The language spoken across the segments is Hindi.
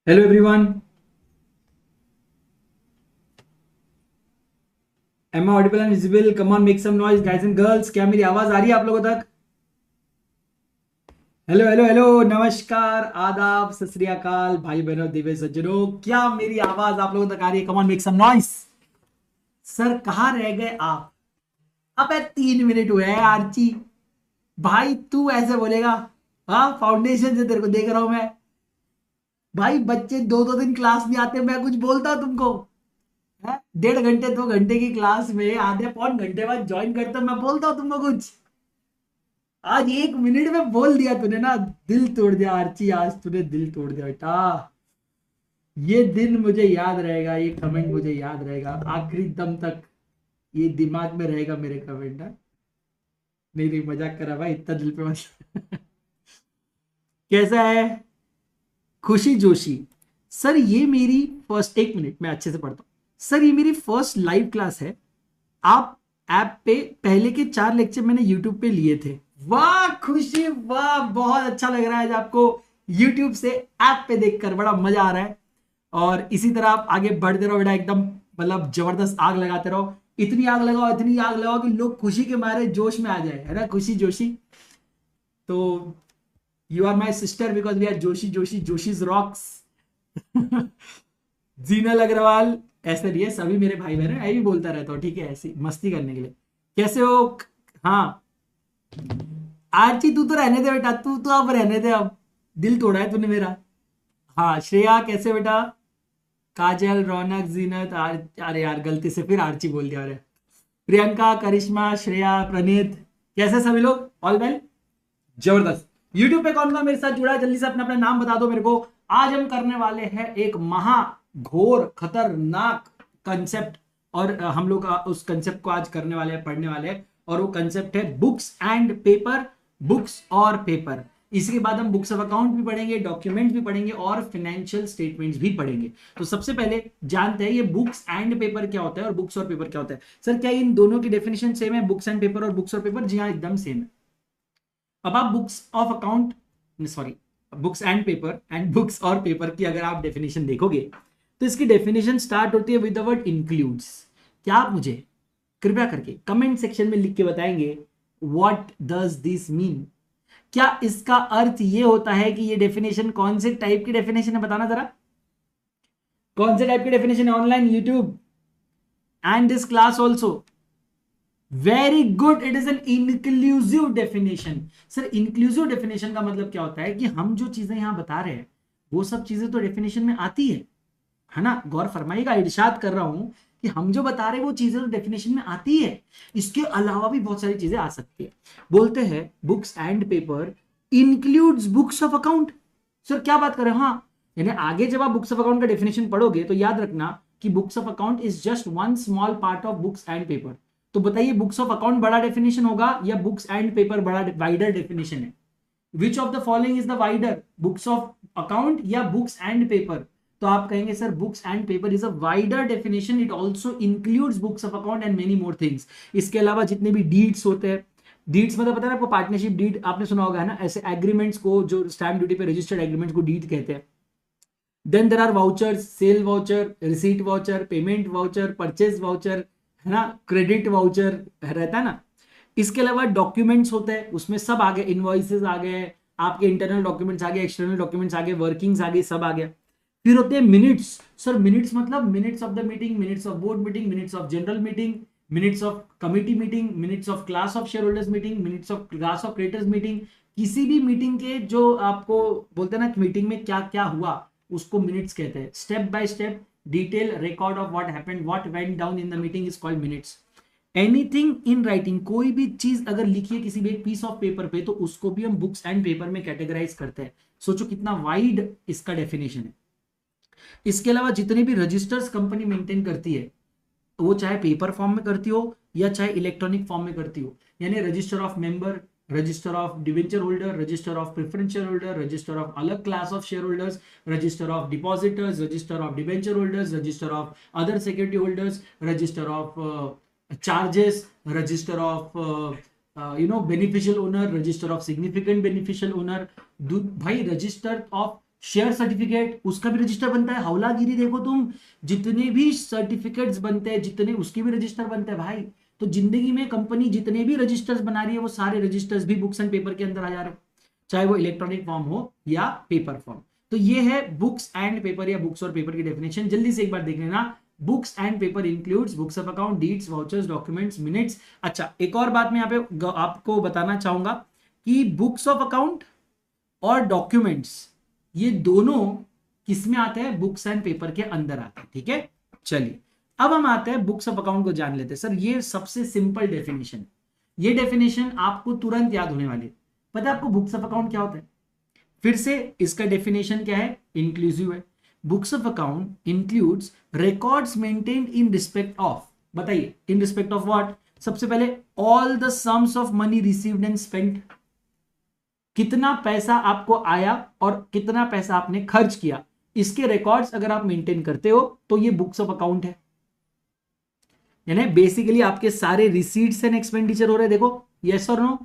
Hello everyone. Am I audible and visible? Come on, make some noise guys and girls. क्या मेरी आवाज आ रही है आप लोगों तक? हेलो हेलो हेलो, नमस्कार, आदाब, सत श्री अकाल, भाई बहनों, दिव्य सज्जनों। क्या मेरी आवाज आप लोगों तक आ रही है? Come on, make some noise. Sir कहाँ रह गए आप? अबे 3 मिनट हुए हैं आर्ची। भाई तू ऐसे बोलेगा? हाँ, फाउंडेशन से तेरे को देख रहा हूं मैं। भाई बच्चे दो दो दिन क्लास नहीं आते, मैं कुछ बोलता हूं तुमको? है? 1.5 घंटे 2 घंटे की क्लास में आधे पौन घंटे बाद ज्वाइन करते हो, मैं बोलता हूँ तुमको कुछ? आज 1 मिनट में बोल दिया तूने ना। दिल तोड़ दिया आर्ची, आज तूने दिल तोड़ दिया बेटा। ये दिन मुझे याद रहेगा, ये कमेंट मुझे याद रहेगा आखिरी दम तक। ये दिमाग में रहेगा मेरे कमेंट ना। नहीं नहीं, मजाक करा भाई, इतना दिल पे मत। कैसा है? खुशी जोशी। सर ये मेरी फर्स्ट, 1 मिनट मैं अच्छे से पढ़ता हूँ। सर ये मेरी फर्स्ट लाइव क्लास है। आप ऐप पे पहले के 4 लेक्चर मैंने यूट्यूब पे लिए थे। वाह खुशी, वाह, बहुत अच्छा लग रहा है आज आपको यूट्यूब से ऐप पे देखकर बड़ा मजा आ रहा है। और इसी तरह आप आगे बढ़ते रहो बेटा, एकदम मतलब जबरदस्त आग लगाते रहो। इतनी आग लगाओ, इतनी आग लगाओ कि लोग खुशी के मारे जोश में आ जाए, है ना खुशी जोशी? तो you are my sister because we are Joshi Joshi, Joshis rocks. Jinal Agarwal. ऐसे नहीं है, सभी मेरे भाई बहन हैं, मैं भी बोलता रहता हूँ, ठीक है, ऐसी मस्ती करने के लिए। कैसे हो? हाँ, आरची तू तो रहने दे बेटा, तू तो अब रहने दे अब। दिल तोड़ा है तूने मेरा। हाँ, श्रेया कैसे बेटा? काजल, रौनक, जीनत, अरे यार गलती से फिर आरची बोल दिया। अरे प्रियंका, करिश्मा, श्रेया, प्रणीत, कैसे सभी लोग? All well? जबरदस्त। यूट्यूब पे कौन कौन मेरे साथ जुड़ा है? जल्दी से अपना अपना नाम बता दो मेरे को। आज हम करने वाले हैं एक महा घोर खतरनाक कंसेप्ट। और हम लोग उस कंसेप्ट को आज करने वाले हैं, पढ़ने वाले हैं। और वो कंसेप्ट है बुक्स एंड पेपर। बुक्स और पेपर। इसके बाद हम बुक्स ऑफ अकाउंट भी पढ़ेंगे, डॉक्यूमेंट भी पढ़ेंगे और फाइनेंशियल स्टेटमेंट्स भी पढ़ेंगे। तो सबसे पहले जानते हैं ये बुक्स एंड पेपर क्या होता है और बुक्स और पेपर क्या होता है। सर क्या इन दोनों की डेफिनेशन सेम है, बुक्स एंड पेपर और बुक्स और पेपर? जी हाँ, एकदम सेम है। अब आप books of account, sorry, books and paper and books और पेपर की अगर आप डेफिनेशन देखोगे तो इसकी डेफिनेशन स्टार्ट होती है विद द वर्ड इंक्लूड्स। क्या आप मुझे कृपया करके कमेंट सेक्शन में लिख के बताएंगे व्हाट डज दिस मीन? क्या इसका अर्थ ये होता है कि ये डेफिनेशन कौन से टाइप की डेफिनेशन है? बताना जरा, कौन से टाइप की डेफिनेशन है? Online, YouTube and this class also. Very good, it is an inclusive definition. Sir inclusive definition का मतलब क्या होता है कि हम जो चीजें यहां बता रहे हैं वो सब चीजें तो डेफिनेशन में आती है ना? गौर फरमाइएगा, इरशाद कर रहा हूं कि हम जो बता रहे हैं वो चीजें तो डेफिनेशन में आती है। इसके अलावा भी बहुत सारी चीजें आ सकती है। बोलते हैं books and paper includes books of account. Sir क्या बात कर रहे हो? हाँ, यानी आगे जब आप बुक्स ऑफ अकाउंट का डेफिनेशन पढ़ोगे तो याद रखना कि books of account is just one small part of books and paper. तो बताइए, बुक्स ऑफ अकाउंट बड़ा डेफिनेशन होगा या बुक्स एंड पेपर बड़ा वाइडर डेफिनेशन है? Which of the following is the wider, books of account या बुक्स एंड पेपर? तो आप कहेंगे sir books and paper is a wider definition, it also includes books of account and many more things. इसके अलावा जितने भी डीड्स होते हैं, डीड्स मतलब पता है आपको, पार्टनरशिप डीड आपने सुना होगा, है ना? ऐसे एग्रीमेंट्स को, जो स्टैम्प ड्यूटी पे रजिस्टर्ड एग्रीमेंट्स को डीड कहते हैं। Then there are vouchers, sale voucher, receipt voucher, payment voucher, purchase voucher, है ना? क्रेडिट वाउचर रहता है ना? इसके अलावा डॉक्यूमेंट्स होते हैं, उसमें सब आ गए, इनवॉइसेस आ गए, आपके इंटरनल डॉक्यूमेंट्स आ गए, एक्सटर्नल डॉक्यूमेंट्स आ गए, वर्किंग्स आ गई, सब आ गया। फिर होते हैं मिनट्स। सर मिनट्स मतलब minutes of the meeting, minutes of board meeting, minutes of general meeting, minutes of committee meeting, minutes of class of share holders meeting, minutes of class of creators meeting. किसी भी मीटिंग के जो आपको बोलते हैं ना मीटिंग में क्या क्या हुआ, उसको मिनट्स कहते हैं। Step by step detail record of what happened, what went down in the meeting is called minutes. Anything in writing, कोई भी चीज अगर लिखी है किसी भी एक पीस ऑफ पेपर पे तो उसको भी हम बुक्स एंड पेपर में कैटेगराइज करते हैं। सोचो कितना वाइड इसका डेफिनेशन है। इसके अलावा जितने भी रजिस्टर्स कंपनी मेंटेन करती है, वो चाहे पेपर फॉर्म में करती हो या चाहे इलेक्ट्रॉनिक फॉर्म में करती हो, यानी register of member, register of debenture holder, register of preference share holder, register of अलग class of share holders, register of depositors, register of debenture holders, register of other security holders, register of charges, register of beneficial owner, register of significant beneficial owner. भाई रजिस्टर ऑफ शेयर सर्टिफिकेट, उसका भी रजिस्टर बनता है। हौलागिरी देखो तुम, जितने भी सर्टिफिकेट्स बनते हैं जितने, उसके भी रजिस्टर बनते हैं भाई। तो जिंदगी में कंपनी जितने भी रजिस्टर्स बना रही है वो सारे रजिस्टर्स भी बुक्स एंड पेपर के अंदर आ जा रहे हैं, चाहे वो इलेक्ट्रॉनिक फॉर्म हो या पेपर फॉर्म। तो ये है बुक्स एंड पेपर या बुक्स और पेपर की डेफिनेशन। जल्दी से एक बार देख लेना। Books and paper includes books of account, deeds, vouchers, documents, minutes. अच्छा, एक और बात मैं यहाँ पे आपको बताना चाहूंगा कि बुक्स ऑफ अकाउंट और डॉक्यूमेंट्स ये दोनों किस में आते हैं? बुक्स एंड पेपर के अंदर आते हैं। ठीक है, चलिए अब हम आते हैं बुक्स ऑफ अकाउंट को जान लेते हैं। सर ये सबसे सिंपल डेफिनेशन, ये डेफिनेशन आपको तुरंत याद होने वाली है। पता है आपको बुक्स ऑफ अकाउंट क्या होता है? फिर से इसका डेफिनेशन क्या है? इंक्लूसिव है। Books of account includes records maintained in respect of, बताइए इन रिस्पेक्ट ऑफ व्हाट? सबसे पहले all the sums of money received and spent, कितना पैसा आपको आया और कितना पैसा आपने खर्च किया, इसके रिकॉर्ड्स अगर आप मेंटेन करते हो तो ये बुक्स ऑफ अकाउंट है। यानी बेसिकली आपके सारे रिसीट्स एंड एक्सपेंडिचर हो रहे हैं। देखो, यस और नो,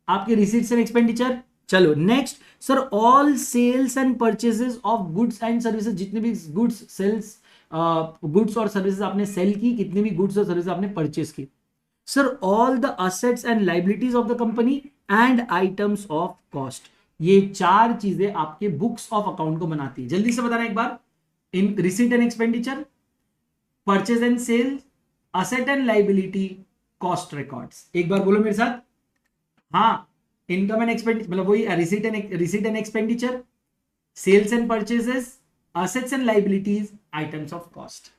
आपके रिसीट्स एंड एक्सपेंडिचर। चलो next sir, all sales and purchases of goods and services, जितने भी गुड्स सेल्स, गुड्स और सर्विसेज आपने सेल की, कितने भी गुड्स और सर्विसेज आपने परचेज की। Sir all the assets and liabilities of the company and items of cost, ये चार चीजें आपके बुक्स ऑफ अकाउंट को बनाती है। जल्दी से बताना एक बार। In receipt and expenditure, purchase and sale, asset and liability, cost records. एक बार बोलो मेरे साथ। हाँ, इनकम एंड एक्सपेंडिचर मतलब वही receipt and expenditure, sales and purchases, assets and liabilities, items of cost.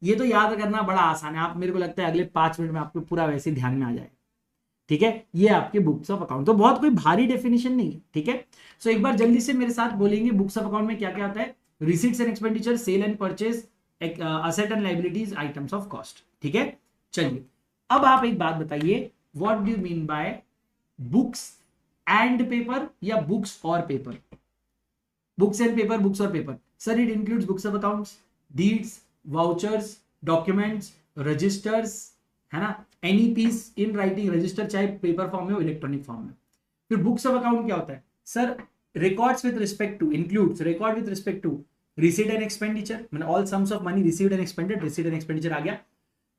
ये तो याद करना बड़ा आसान है। आप, मेरे को लगता है अगले 5 मिनट में आपको पूरा वैसे ध्यान में आ जाएगा। ठीक है, ये आपके बुक्स ऑफ अकाउंट, तो बहुत कोई भारी डेफिनेशन नहीं है। ठीक है, सो एक बार जल्दी से मेरे साथ बोलेंगे बुक्स ऑफ अकाउंट में क्या क्या आता है? Receipts and expenditure, sale and purchase, asset and liabilities, items of cost. ठीक है, चलिए अब आप एक बात बताइए, what do you mean by books and paper या बुक्स और paper? Books and paper, books और paper. Sir it includes books of accounts, deeds, vouchers, documents, registers, है ना, any piece in writing, register चाहे पेपर फॉर्म में हो इलेक्ट्रॉनिक फॉर्म में। फिर बुक्स ऑफ अकाउंट क्या होता है? Sir records with respect to, includes record with respect to receipt and expenditure, मतलब all sums of money received and expended, receipt and expenditure आ गया।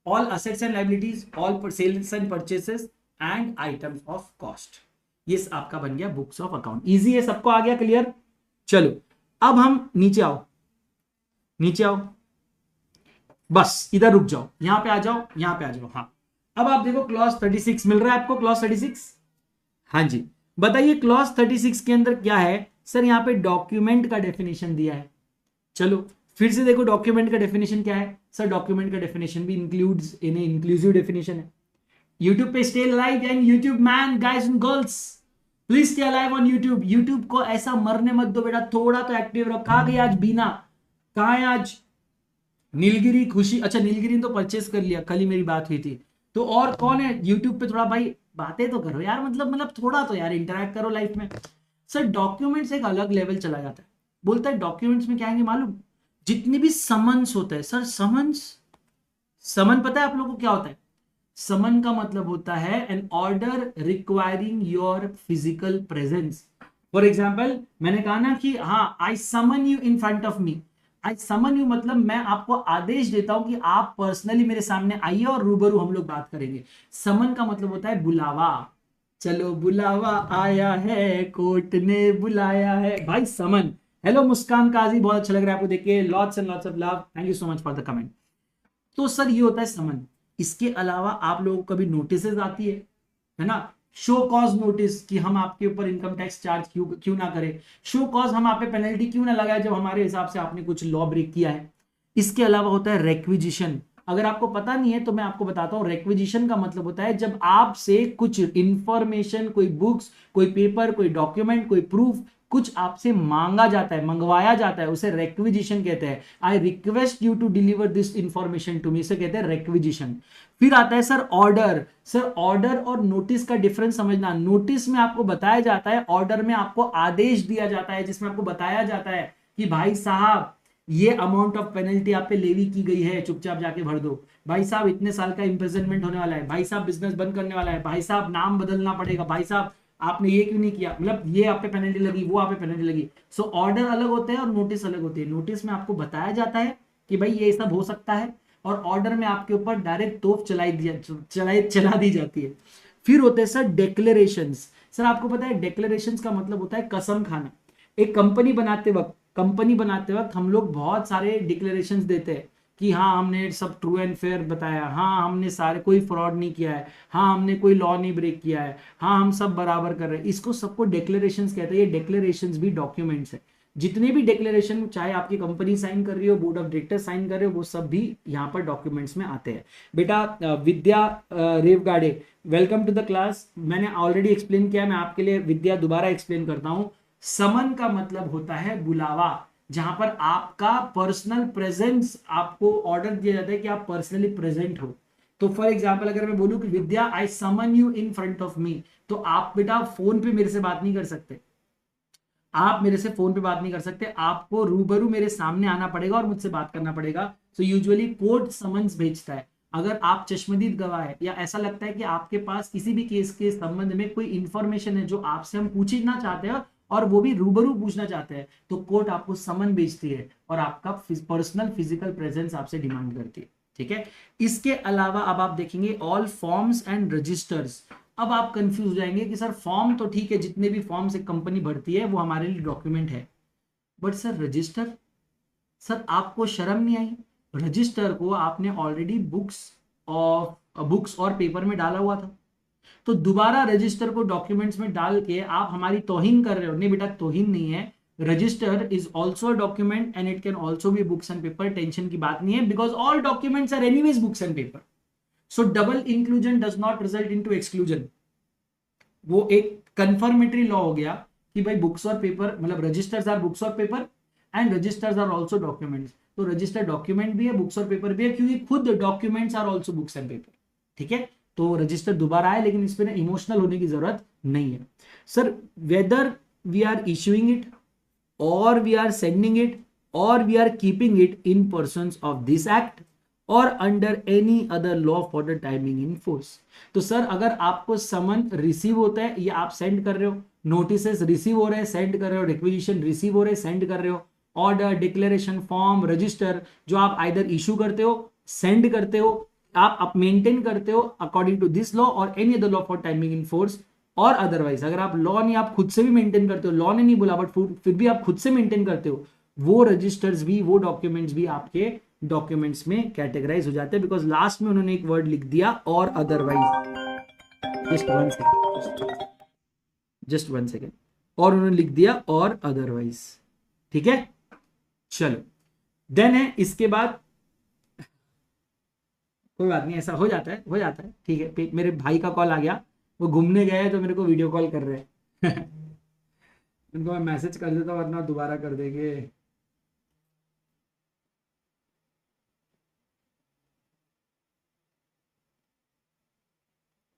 All assets and liabilities, all sales and purchases and items of cost, ये आपका बन गया बुक्स ऑफ अकाउंट। इजी है, सबको आ गया क्लियर? चलो अब हम नीचे आओ, नीचे आओ, बस इधर रुक जाओ, यहां पे आ जाओ, यहां पे आ जाओ। हाँ, अब आप देखो क्लॉज 36 मिल रहा है आपको, क्लॉज 36। हाँ जी, बताइए क्लॉज 36 के अंदर क्या है? सर यहाँ पे डॉक्यूमेंट का डेफिनेशन दिया है। चलो फिर से देखो डॉक्यूमेंट का डेफिनेशन क्या है। सर डॉक्यूमेंट का डेफिनेशन भी इंक्लूड्स इन इंक्लूसिव डेफिनेशन है। यूट्यूब पे stay live and YouTube man, guys and girls, please stay live on YouTube. YouTube को ऐसा मरने मत दो बेटा, थोड़ा तो एक्टिव रहो। कहाँ गई आज बीना? कहाँ है आज नीलगिरी, खुशी? अच्छा नीलगिरी ने तो परचेस कर लिया, कल ही मेरी बात हुई थी। तो और कौन है यूट्यूब पे? थोड़ा भाई बातें तो करो यार, मतलब थोड़ा तो यार इंटरैक्ट करो लाइफ में। सर डॉक्यूमेंट्स एक अलग लेवल चला जाता है। बोलता है डॉक्यूमेंट्स में क्या आएंगे मालूम? जितने भी समन्स होते हैं। सर समन्स, समन पता है आप लोगों को क्या होता है? समन का मतलब होता है an order requiring your physical presence. For example मैंने कहा ना कि हाँ, I summon you in front of me. I summon you मतलब मैं आपको आदेश देता हूं कि आप पर्सनली मेरे सामने आइए और रूबरू हम लोग बात करेंगे। समन का मतलब होता है बुलावा। चलो बुलावा आया है, कोर्ट ने बुलाया है, भाई समन। हेलो मुस्कान काजी, बहुत अच्छा लग रहा है आपको देख के, lots and lots of love, thank you so much for the comment. तो सर ये होता है समन। इसके अलावा आप लोगों को कभी नोटिसेस आती है ना, शो कॉज नोटिस कि हम आपके ऊपर इनकम टैक्स चार्ज क्यों ना करें, शो कॉज हम आप पे पेनल्टी क्यों ना लगाए जब हमारे हिसाब से आपने कुछ लॉ ब्रेक किया है। इसके अलावा होता है रेक्विजिशन। अगर आपको पता नहीं है तो मैं आपको बताता हूं, रेक्विजिशन का मतलब होता है जब आपसे कुछ इंफॉर्मेशन, कोई बुक्स, कोई पेपर, कोई डॉक्यूमेंट, कोई प्रूफ, कुछ आपसे मांगा जाता है, मंगवाया जाता है, उसे रेक्विजिशन कहते हैं। I request you to deliver this information to me, इसे कहते हैं रेक्विजिशन। फिर आता है सर ऑर्डर। सर ऑर्डर और नोटिस का डिफरेंस समझना। नोटिस में आपको बताया जाता है, ऑर्डर में आपको आदेश दिया जाता है जिसमें आपको बताया जाता है कि भाई साहब ये अमाउंट ऑफ पेनल्टी आप पे लेवी की गई है, चुपचाप जाके भर दो। भाई साहब इतने साल का इंप्रिजनमेंट होने वाला है, भाई साहब बिजनेस बंद करने वाला है, भाई साहब नाम बदलना पड़ेगा, भाई साहब आपने ये क्यों नहीं किया, मतलब ये आप पे पेनल्टी लगी, वो आप पे पेनल्टी लगी। सो ऑर्डर अलग होते हैं और नोटिस अलग होती है। नोटिस में आपको बताया जाता है कि भाई ये सब हो सकता है, और ऑर्डर में आपके ऊपर डायरेक्ट तोप चला दी जाती है। फिर होते हैं सर डिक्लेरेशंस। सर आपको पता है डिक्लेरेशंस का मतलब होता है कसम खाना। एक कंपनी बनाते वक्त हम लोग बहुत सारे डिक्लेरेशंस देते हैं कि हाँ हमने सब ट्रू एंड फेयर बताया, हाँ हमने सारे कोई फ्रॉड नहीं किया है, हाँ हमने कोई लॉ नहीं ब्रेक किया है, हाँ हम सब बराबर कर रहे हैं। इसको सबको डिक्लेरेशंस कहते हैं। ये डिक्लेरेशंस भी डॉक्यूमेंट्स है। जितने भी डिक्लेरेशन, चाहे आपकी कंपनी साइन कर रही हो, बोर्ड ऑफ डायरेक्टर साइन कर रहे हो, वो सब भी यहाँ पर डॉक्यूमेंट्स में आते हैं। बेटा विद्या रेवगाड़े, वेलकम टू द क्लास। मैंने ऑलरेडी एक्सप्लेन किया, मैं आपके लिए विद्या दोबारा एक्सप्लेन करता हूं। समन का मतलब होता है बुलावा, जहां पर आपका पर्सनल प्रेजेंस, आपको ऑर्डर दिया जाता है कि आप पर्सनली प्रेजेंट हो। तो फॉर एग्जाम्पल अगर मैं बोलूं कि Vidya I summon you in front of me, तो आप बेटा फोन पे मेरे से बात नहीं कर सकते, आप मेरे से फोन पे बात नहीं कर सकते, आपको रूबरू मेरे सामने आना पड़ेगा और मुझसे बात करना पड़ेगा। सो यूजुअली कोर्ट समन्स भेजता है। अगर आप चश्मदीद गवाह है या ऐसा लगता है कि आपके पास किसी भी केस के संबंध में कोई इंफॉर्मेशन है जो आपसे हम पूछना चाहते हैं और वो भी रूबरू पूछना चाहते हैं, तो कोर्ट आपको समन भेजती है और आपका पर्सनल फिजिकल प्रेजेंस आपसे डिमांड करती है। ठीक है। इसके अलावा अब आप देखेंगे ऑल फॉर्म्स एंड रजिस्टर्स। अब आप कंफ्यूज हो जाएंगे कि सर फॉर्म तो ठीक है, जितने भी फॉर्म्स एक कंपनी भरती है वो हमारे लिए डॉक्यूमेंट है, बट सर रजिस्टर, सर आपको शर्म नहीं आई? रजिस्टर को आपने ऑलरेडी बुक्स और पेपर में डाला हुआ था, तो दोबारा रजिस्टर को डॉक्यूमेंट्स में डाल के आप हमारी तौहीन कर रहे हो। नहीं बेटा, तौहीन नहीं है। Register is also document and it can also be books and paper. Tension की बात नहीं है, because all documents are anyways books and paper. So double inclusion does not result into exclusion. वो एक कंफर्मेटरी लॉ हो गया कि भाई बुक्स और पेपर, मतलब रजिस्टर्स आर बुक्स और paper and registers are also documents. तो रजिस्टर डॉक्यूमेंट भी है, बुक्स और पेपर भी है, क्योंकि खुद documents are also books and paper. ठीक है। तो रजिस्टर दोबारा आए, लेकिन इस पर इमोशनल होने की जरूरत नहीं है। Sir whether we are issuing it और वी आर सेंडिंग इट और we are keeping it in pursuance of this act और under any other law for the timing in force. तो सर अगर आपको समन रिसीव होता है या आप सेंड कर रहे हो, नोटिसेस रिसीव हो रहे हैं, सेंड कर रहे हो, रिक्विजिशन रिसीव हो रहे हैं, सेंड कर रहे हो, ऑर्डर, डिक्लेरेशन, फॉर्म, रजिस्टर, जो आप आइदर इशू करते हो, सेंड करते हो, आप मेंटेन करते हो अकॉर्डिंग टू दिस लॉ और any other law for timing in force, और अदरवाइज अगर आप लॉ नहीं, आप खुद से भी मेंटेन करते हो, लॉ ने नहीं बोला बट फिर भी आप खुद से मेंटेन करते हो, वो रजिस्टर्स भी, वो डॉक्यूमेंट्स भी आपके डॉक्यूमेंट्स में कैटेगराइज हो जाते हैं। बिकॉज लास्ट में उन्होंने एक वर्ड लिख दिया और अदरवाइज। जस्ट वन सेकेंड, और उन्होंने लिख दिया और अदरवाइज। ठीक है, चलो देन है इसके बाद, कोई बात नहीं, ऐसा हो जाता है, हो जाता है। ठीक है, मेरे भाई का कॉल आ गया, वो घूमने गए तो मेरे को वीडियो कॉल कर रहे हैं उनको मैं मैसेज कर देता हूँ वरना दोबारा कर देंगे।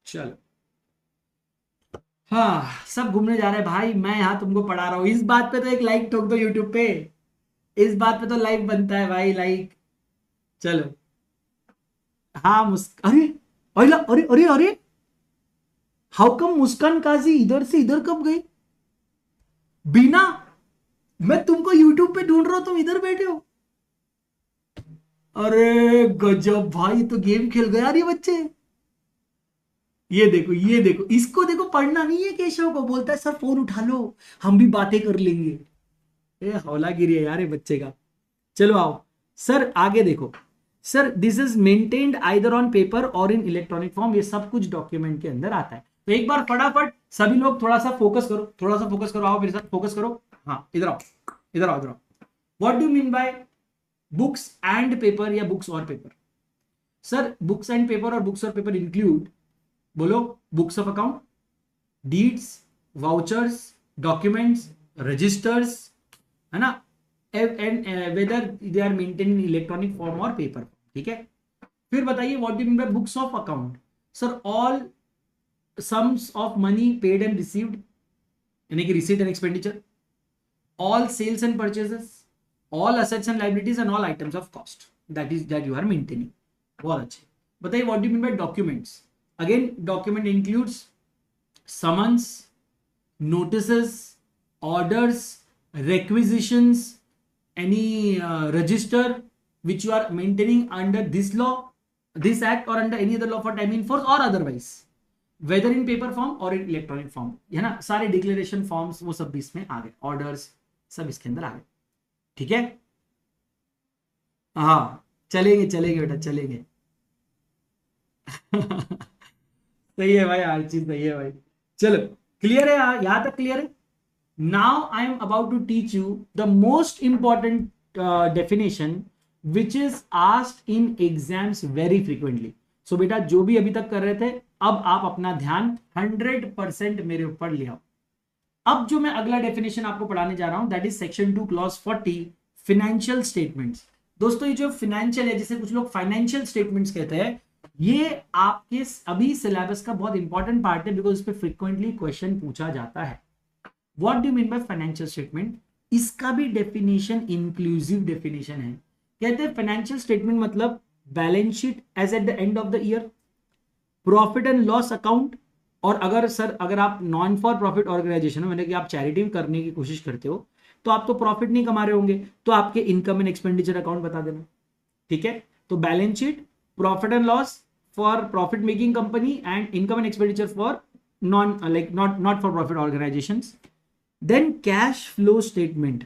चलो, हाँ सब घूमने जा रहे हैं भाई, मैं यहाँ तुमको पढ़ा रहा हूँ। इस बात पे तो एक लाइक ठोक दो यूट्यूब पे, इस बात पे तो लाइक बनता है भाई, लाइक। चलो, हाँ अरे अरे अरे अरे अरे, हाउ कम मुस्कान काजी इधर से इधर कब गई बिना, मैं तुमको यूट्यूब पे ढूंढ रहा हूं, तुम इधर बैठे हो। अरे गजब भाई, तो गेम खेल गया यार ये बच्चे। ये देखो, ये देखो, इसको देखो, पढ़ना नहीं है केशव को, बोलता है सर फोन उठा लो हम भी बातें कर लेंगे। ये हौलागिरी है यार ये बच्चे का। चलो आओ सर, आगे देखो। Sir this is maintained either on paper और इन इलेक्ट्रॉनिक फॉर्म। ये सब कुछ डॉक्यूमेंट के अंदर आता है। तो एक बार फटाफट सभी लोग थोड़ा सा फोकस करो, थोड़ा सा फोकस करो, आओ मेरे साथ फोकस करो। हाँ इधर आओ, इधर आओ, इधर आओ। What do mean by books and paper या बुक्स और paper? Sir books and paper और बुक्स और पेपर इंक्लूड, बोलो, books of account, deeds, vouchers, documents, registers, है ना, and whether they are maintain in electronic form और पेपर। ठीक है। फिर बताइए what do mean by books of account? Sir all sums of money paid and received, यानी कि receipt and expenditure, all sales and purchases, all assets and liabilities and all items of cost that you are maintaining. बहुत अच्छे। बताइए what do mean by documents? Again document includes summons, notices, orders, requisitions, any register which you are maintaining under this law, this act, or under any other law for time in force or otherwise, whether in paper form or in electronic form, है ना, सारे डिक्लेरेशन फॉर्म्स वो सब भी इसमें आ गए, ऑर्डर्स सब इसके अंदर आ गए, ठीक है। हाँ चलेंगे चलेंगे बेटा चलेंगे। सही है भाई, हर चीज सही है भाई। चलो क्लियर है, यहां तक क्लियर है। Now I am about to teach you the most important definition which is asked in exams very frequently. So बेटा जो भी अभी तक कर रहे थे, अब आप अपना ध्यान 100% मेरे ऊपर ले आओ। अब जो मैं अगला डेफिनेशन आपको पढ़ाने जा रहा हूं that is section 2 clause 40 financial statements. दोस्तों ये जो फाइनेंशियल है, जिसे कुछ लोग फाइनेंशियल स्टेटमेंट्स कहते हैं, ये आपके अभी सिलेबस का बहुत इंपॉर्टेंट पार्ट है, बिकॉज इस पे फ्रीक्वेंटली क्वेश्चन पूछा जाता है। What do mean by financial statement? इसका भी डेफिनेशन इंक्लूसिव डेफिनेशन है। कहते हैं फाइनेंशियल स्टेटमेंट मतलब balance sheet as at the end of the year, profit and loss account, और अगर आप नॉन फॉर प्रॉफिट ऑर्गेनाइजेशन हो, मतलब कि आप चैरिटी करने की कोशिश करते हो, तो आप तो प्रॉफिट नहीं कमा रहे होंगे, तो आपके इनकम एंड एक्सपेंडिचर अकाउंट बता देना, ठीक है। तो balance sheet, profit and loss for profit making company and income and expenditure for not for profit organisations. Then cash flow statement,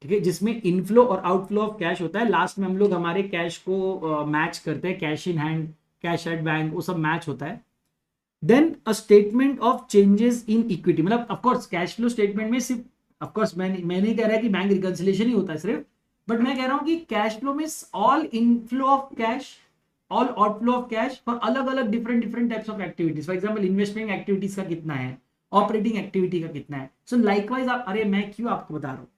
ठीक है, जिसमें इनफ्लो और आउटफ्लो ऑफ कैश होता है। लास्ट में हम लोग हमारे कैश को मैच करते हैं, cash in hand, cash at bank, वो सब मैच होता है। Then a statement of changes in equity, मतलब ऑफकोर्स कैश फ्लो स्टेटमेंट में सिर्फ, ऑफकोर्स मैं नहीं कह रहा कि बैंक रिकंसिलिएशन ही होता है सिर्फ, बट मैं कह रहा हूं कि कैश फ्लो में all inflow of cash, all outflow of cash for अलग अलग different types of activities. For example investment activities का कितना है, ऑपरेटिंग एक्टिविटी का कितना है। सो लाइकवाइज आप, अरे मैं क्यों आपको बता रहा हूँ,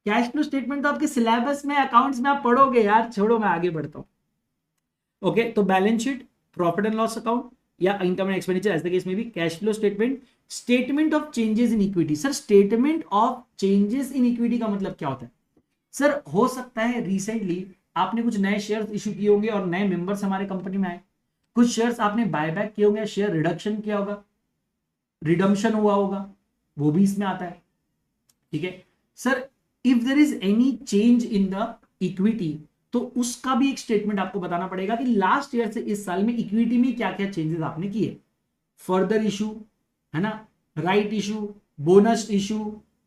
कैश फ्लो स्टेटमेंट तो आपके सिलेबस में अकाउंट्स में आप पढ़ोगे यार, छोड़ो मैं आगे बढ़ता हूं। ओके, तो balance sheet, profit and loss account या इनकम एंड एक्सपेंडिचर, ऐसे केस में भी cash flow statement. Statement of changes in equity, sir statement of changes in equity का मतलब क्या होता है? सर हो सकता है रिसेंटली आपने कुछ नए शेयर्स इशू किए होंगे और नए मेंबर्स हमारे कंपनी में आए, कुछ शेयर्स आपने बायबैक किए होंगे, शेयर रिडक्शन किया होगा, रिडम्पशन हुआ होगा, वो भी इसमें आता है, ठीक है। Sir if there is any change in the equity, तो उसका भी एक स्टेटमेंट आपको बताना पड़ेगा कि लास्ट ईयर से इस साल में इक्विटी में क्या क्या चेंजेस आपने किए। फर्दर इशू, है ना, right issue, bonus issue,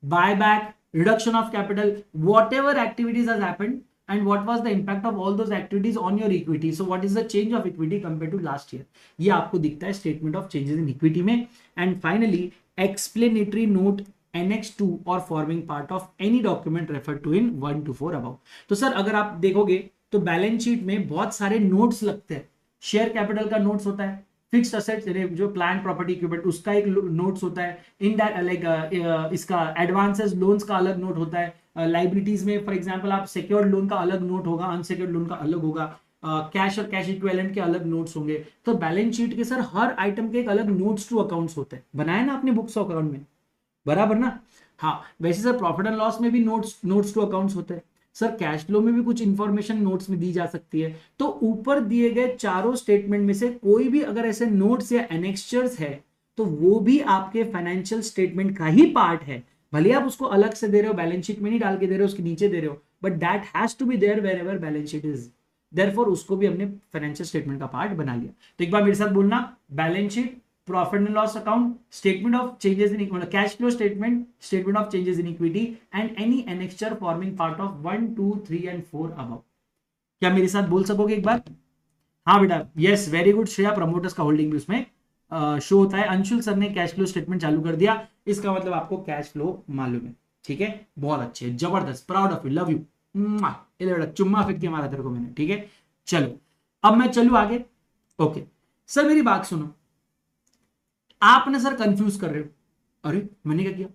buyback, reduction of capital, whatever activities has happened and what was the impact of all those activities on your equity. So what is the change of equity compared to last year? ये आपको दिखता है statement of changes in equity में। And finally explanatory note annex to or forming part of any document referred to in 1 to 4 above। तो सर अगर आप देखोगे तो बैलेंस शीट में बहुत सारे नोट्स लगते हैं। शेयर कैपिटल का नोट्स होता है, फिक्स्ड असेट्स जो प्लांट प्रॉपर्टी इक्विपमेंट उसका एक नोट्स होता है, इन लाइक इसका एडवांसेस लोन्स का अलग नोट होता है, लाइबिलिटीज में फॉर एग्जांपल आप सिक्योर्ड लोन का अलग नोट होगा, अनसिक्योर्ड लोन का अलग होगा, कैश और कैश इक्विवेलेंट के अलग नोट्स होंगे। तो बैलेंस शीट के सर हर आइटम के एक अलग नोट्स टू अकाउंट्स होते हैं, बनाए ना आपने बुक्स ऑफ अकाउंट में, बराबर ना। हाँ वैसे सर प्रॉफिट एंड लॉस में भी नोट्स टू अकाउंट्स होते हैं। सर कैश फ्लो में भी कुछ इंफॉर्मेशन नोट्स में दी जा सकती है। तो ऊपर दिए गए चारों स्टेटमेंट में से कोई भी अगर ऐसे नोट्स या एनेक्स्चर्स है तो वो भी आपके फाइनेंशियल स्टेटमेंट का ही पार्ट है। भले आप उसको अलग से दे रहे हो, बैलेंस शीट में नहीं डाल के दे रहे हो, उसके नीचे दे रहे हो, but that has to be there wherever balance sheet is, therefore उसको भी हमने फाइनेंशियल स्टेटमेंट का पार्ट बना लिया। तो एक बार मेरे साथ बोलना, balance sheet, profit and loss account, statement of changes in equity, cash flow statement, statement of changes in equity and any annexure forming part of 1, 2, 3 and 4 above. क्या मेरे साथ बोल सकोगे एक बार? हाँ बेटा, yes very good Shreya, promoters का होल्डिंग भी उसमें शो होता है। अंशुल सर ने कैश फ्लो स्टेटमेंट चालू कर दिया, इसका मतलब आपको कैश फ्लो मालूम है, ठीक है, बहुत अच्छे, जबरदस्त, proud of you, love you, चुम्मा फेंक के मारा तेरे को मैंने, ठीक है। चलो अब मैं चलू आगे। ओके सर मेरी बात सुनो, आपने सर कंफ्यूज कर रहे हो, अरे मैंने क्या किया?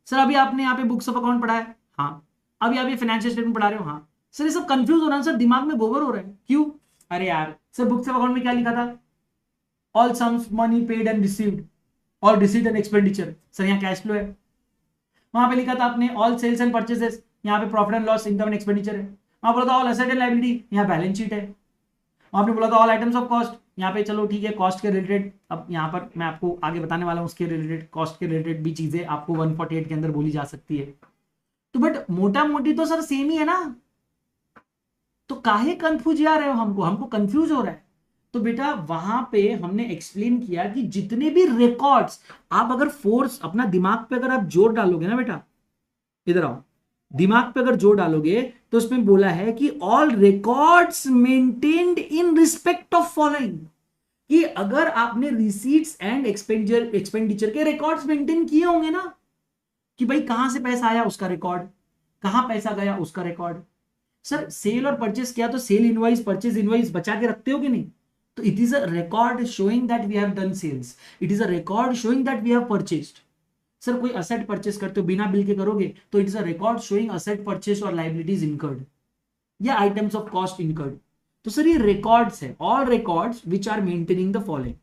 सर अभी आपने यहाँ पे बुक्स ऑफ अकाउंट पढ़ा है, हाँ, अभी आप ये फाइनेंशियल स्टेटमेंट पढ़ा रहे हो, हाँ सर ये सब कंफ्यूज हो रहा है सर, दिमाग में गोबर हो रहा है, क्यों? अरे यार सर बुक्स ऑफ अकाउंट में क्या लिखा था? All sums money paid and received, all received and expenditure, sir यहाँ कैश फ्लो है। वहां पे लिखा था आपने ऑल सेल्स एंड परचेसेस, यहाँ पे profit and loss, income and expenditure है। वहां बोला था ऑल एसेट एंड लायबिलिटी, यहाँ बैलेंस शीट है। वहां पे बोला था ऑल आइटम्स ऑफ कॉस्ट, यहाँ पे चलो ठीक है, कॉस्ट के रिलेटेड अब यहाँ पर मैं आपको आगे बताने वाला हूँ, उसके रिलेटेड कॉस्ट के रिलेटेड भी चीजें आपको 148 के अंदर बोली जा सकती है। तो बट मोटा मोटी तो सर सेम ही है ना, तो काहे कंफ्यूज आ रहे हो, हमको कंफ्यूज हो रहा है। तो बेटा वहां पे हमने एक्सप्लेन किया कि जितने भी रिकॉर्ड्स, आप अगर फोर्स अपना दिमाग पे अगर आप जोर डालोगे ना बेटा, इधर आओ, दिमाग पे अगर जोर डालोगे तो उसमें बोला है कि all records maintained in respect of following, कि अगर आपने रिसीट्स एंड एक्सपेंडिचर के रिकॉर्ड्स मेंटेन किए होंगे ना, कि भाई कहां से पैसा आया उसका रिकॉर्ड, कहां पैसा गया उसका रिकॉर्ड। सर सेल और परचेस किया तो सेल इनवॉइस परचेस इनवॉइस बचा के रखते हो कि नहीं, तो it is a record showing that we have done sales, it is a record showing that we have purchased. Sir कोई असेट परचेस करते हो बिना बिल के करोगे, तो it is a record showing asset purchase और लाइबिलिटीज इनकर्ड या आइटम्स ऑफ कॉस्ट इनकर्ड। तो सर ये रिकॉर्ड्स है, all records which are maintaining the following.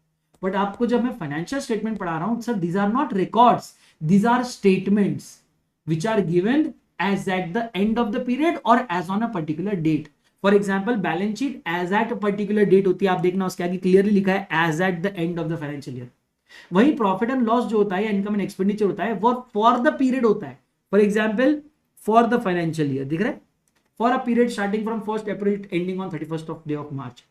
But आपको जब मैं फाइनेंशियल स्टेटमेंट पढ़ा रहा हूं sir, these are not records, these are statements which are given as at the end of the period or as on a particular date. For example, balance sheet as at a particular date होती है, आप देखना उसके आगे क्लियरली लिखा है as at the end of the financial year। वही प्रॉफिट एंड लॉस जो होता है या इनकम एंड एक्सपेंडिचर होता है वो फॉर द पीरियड होता है। For example for the financial year, दिख रहा है, for a period starting from 1st April ending on 31st of day of March.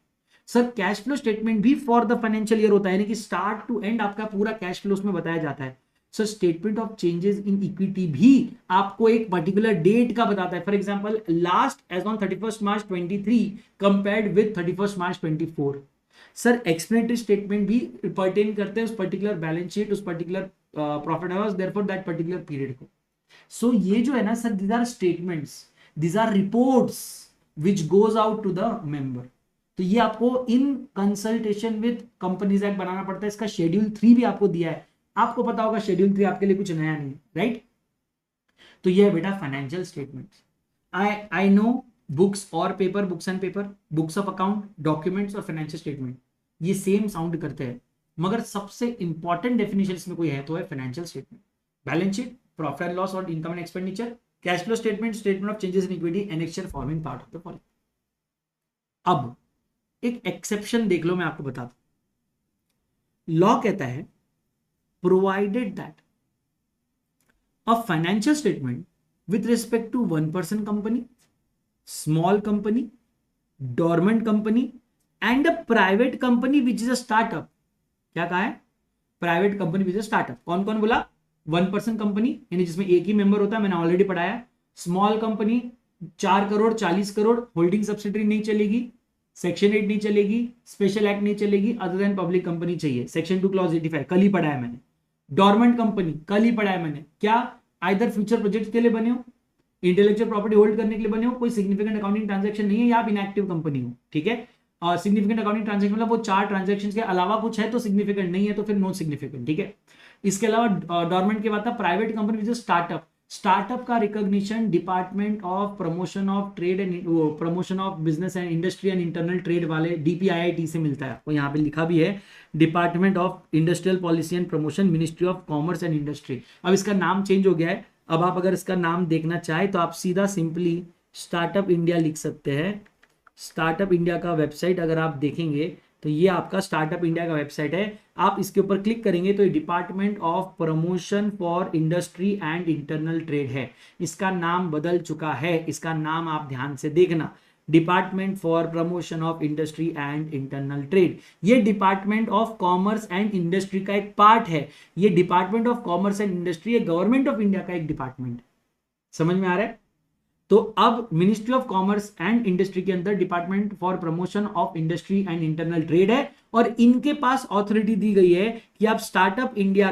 Sir cash flow statement भी फॉर द फाइनेंशियल ईयर होता है, यानी कि स्टार्ट टू एंड आपका पूरा कैश फ्लो उसमें बताया जाता है। Sir statement of changes in equity भी आपको एक पर्टिकुलर डेट का बताता है। For example last as on 31st March 23 compared with 31st March 24। Sir explanatory statement भी पर्टेन करते हैं उस पर्टिकुलर बैलेंस शीट, उस particular profit and loss, therefore that particular period को। सो ये जो है ना sir, these are statements, these are reports which goes out to the member. तो ये आपको in consultation with companies act बनाना पड़ता है। इसका शेड्यूल 3 भी आपको दिया है, आपको पता होगा शेड्यूल 3 आपके लिए कुछ नया नहीं है, राइट। तो ये है बेटा financial statements. I know books और paper, books and paper, books of account, documents और फाइनेंशियल स्टेटमेंट ये सेम साउंड करते हैं, मगर सबसे इंपॉर्टेंट डेफिनेशन इसमें कोई है तो है financial statement. Balance sheet, profit and loss और income and expenditure, cash flow statement, statement of changes in equity, annexure forming part of the following. अब एक एक्सेप्शन देख लो, मैं आपको बताता हूं। लॉ कहता है provided that a financial statement with respect to one person company, small company, dormant company and a private company which is a startup, क्या कहा है, private company which is startup. कौन कौन बोला, 1 पर्सन कंपनी यानी जिसमें एक ही मेंबर होता है, मैंने ऑलरेडी पढ़ाया। Small company 4 crore 40 crore, holding subsidiary नहीं चलेगी, सेक्शन 8 नहीं चलेगी, स्पेशल एक्ट नहीं चलेगी, अदर देन पब्लिक कंपनी चाहिए, सेक्शन 2 क्लॉज 85 कल ही पढ़ा है मैंने। डॉर्मेंट कंपनी कल ही पढ़ा है मैंने, क्या आइदर फ्यूचर प्रोजेक्ट के लिए बने हो, इंटेलेक्चुअल प्रॉपर्टी होल्ड करने के लिए बने हो, कोई सिग्निफिकेंट अकाउंटिंग ट्रांजैक्शन नहीं है या आप इनएक्टिव कंपनी हो, ठीक है। और सिग्निफिकेंट अकाउंटिंग ट्रांजैक्शन मतलब वो 4 ट्रांजैक्शंस के अलावा कुछ है तो सिग्निफिकेंट, नहीं है तो फिर नॉट सिग्निफिकेंट, ठीक है। इसके अलावा डॉर्मेंट के बाद private company which is startup. Startup का recognition department of promotion of trade and promotion of business and industry and internal trade वाले DPIIT से मिलता है। आपको यहाँ पे लिखा भी है department of industrial policy and promotion, ministry of commerce and industry. अब इसका नाम चेंज हो गया है, अब आप अगर इसका नाम देखना चाहे तो आप सीधा सिंपली स्टार्टअप इंडिया लिख सकते हैं। स्टार्टअप इंडिया का वेबसाइट अगर आप देखेंगे तो ये आपका स्टार्टअप इंडिया का वेबसाइट है, आप इसके ऊपर क्लिक करेंगे तो ये department of promotion for industry and internal trade है। इसका नाम बदल चुका है, इसका नाम आप ध्यान से देखना, department for promotion of industry and internal trade. ये department of commerce and industry का एक पार्ट है। ये department of commerce and industry ये गवर्नमेंट ऑफ इंडिया का एक डिपार्टमेंट, समझ में आ रहा है। तो अब ministry of commerce and industry के अंदर department for promotion of industry and internal trade है और इनके पास ऑथोरिटी दी गई है कि आप स्टार्टअप इंडिया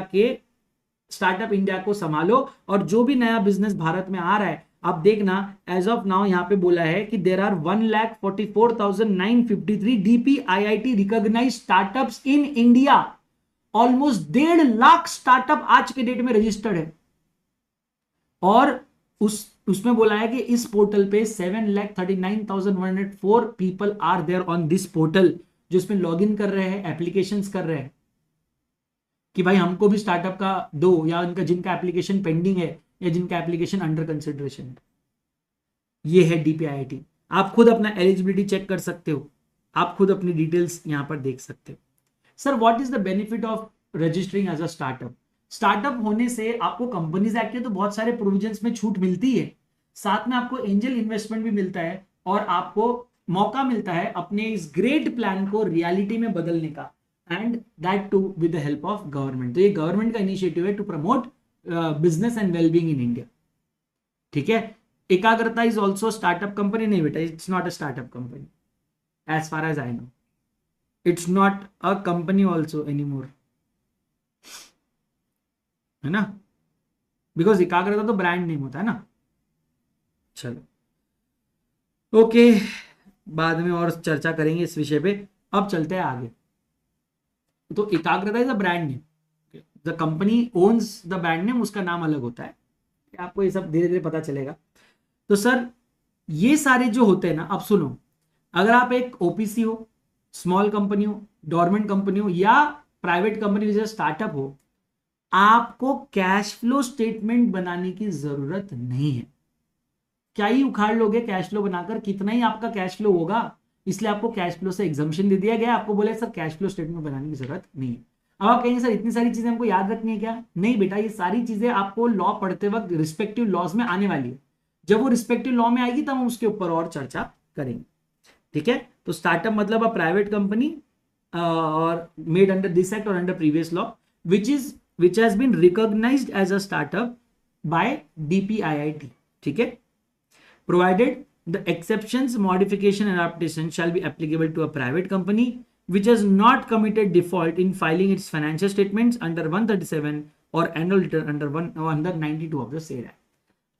को संभालो और जो भी नया बिजनेस भारत में आ रहा है, आप देखना एज ऑफ नाउ यहाँ पे बोला है कि there are 1,44,953 DPIIT recognised startups in India. Almost 1.5 lakh startup आज के डेट में रजिस्टर्ड है और उसमें बोला है कि इस पोर्टल पे 7,39,104 people are there on this portal, जो इसमें लॉग इन कर रहे हैं, एप्लीकेशंस कर रहे हैं कि भाई हमको भी स्टार्टअप का दो, या उनका जिनका एप्लीकेशन पेंडिंग है या जिनका एप्लीकेशन अंडर कंसिडरेशन है। ये है DPIIT। आप खुद अपना एलिजिबिलिटी चेक कर सकते हो, आप खुद अपनी डिटेल्स यहां पर देख सकते हो। Sir what is the benefit of registering as a startup? Startup होने से आपको कंपनीज एक्ट के तो बहुत सारे प्रोविजंस में छूट मिलती है, साथ में आपको एंजल इन्वेस्टमेंट भी मिलता है और आपको मौका मिलता है अपने इस ग्रेट प्लान को रियलिटी में बदलने का, and that to with the help of government. तो ये गवर्नमेंट का इनिशिएटिव है to promote business and wellbeing in India. ठीक है। Ekagrata is also startup company? नहीं बेटा, it's not a startup company as far as I know. It's not a company also any more, है ना, बिकॉज एकाग्रता तो ब्रांड नेम होता है ना। चलो ओके, बाद में और चर्चा करेंगे इस विषय पे। अब चलते हैं आगे। तो एकाग्रता is a brand name, the company owns the brand name, उसका नाम अलग होता है। आपको ये सब धीरे धीरे पता चलेगा। तो सर ये सारे जो होते हैं ना, अब सुनो, अगर आप एक ओपीसी हो, स्मॉल कंपनी हो, गवर्नमेंट कंपनी हो या प्राइवेट कंपनी जैसे स्टार्टअप हो, आपको कैश फ्लो स्टेटमेंट बनाने की जरूरत नहीं है। क्या ही उखाड़ लोगे कैश फ्लो बनाकर, कितना ही आपका कैश फ्लो होगा, इसलिए आपको कैश फ्लो से एग्जम्पशन दे दिया गया। आपको बोले सर कैश फ्लो स्टेटमेंट बनाने की जरूरत नहीं है। अब आप कहेंगे सर इतनी सारी चीजें हमको याद रखनी है क्या? नहीं बेटा, ये सारी चीजें आपको लॉ पढ़ते वक्त रिस्पेक्टिव लॉज में आने वाली है। जब वो रिस्पेक्टिव लॉ में आएगी तब हम उसके ऊपर और चर्चा करेंगे। ठीक है। तो स्टार्टअप मतलब अ प्राइवेट कंपनी और मेड अंडर दिस एक्ट और under previous law which has been recognized as a startup by DPIIT. ठीक है। Provided the exceptions, modification and adaptation shall be applicable to a private company which has not committed default in filing its financial statements under 137 or annual return under 92 of the said act.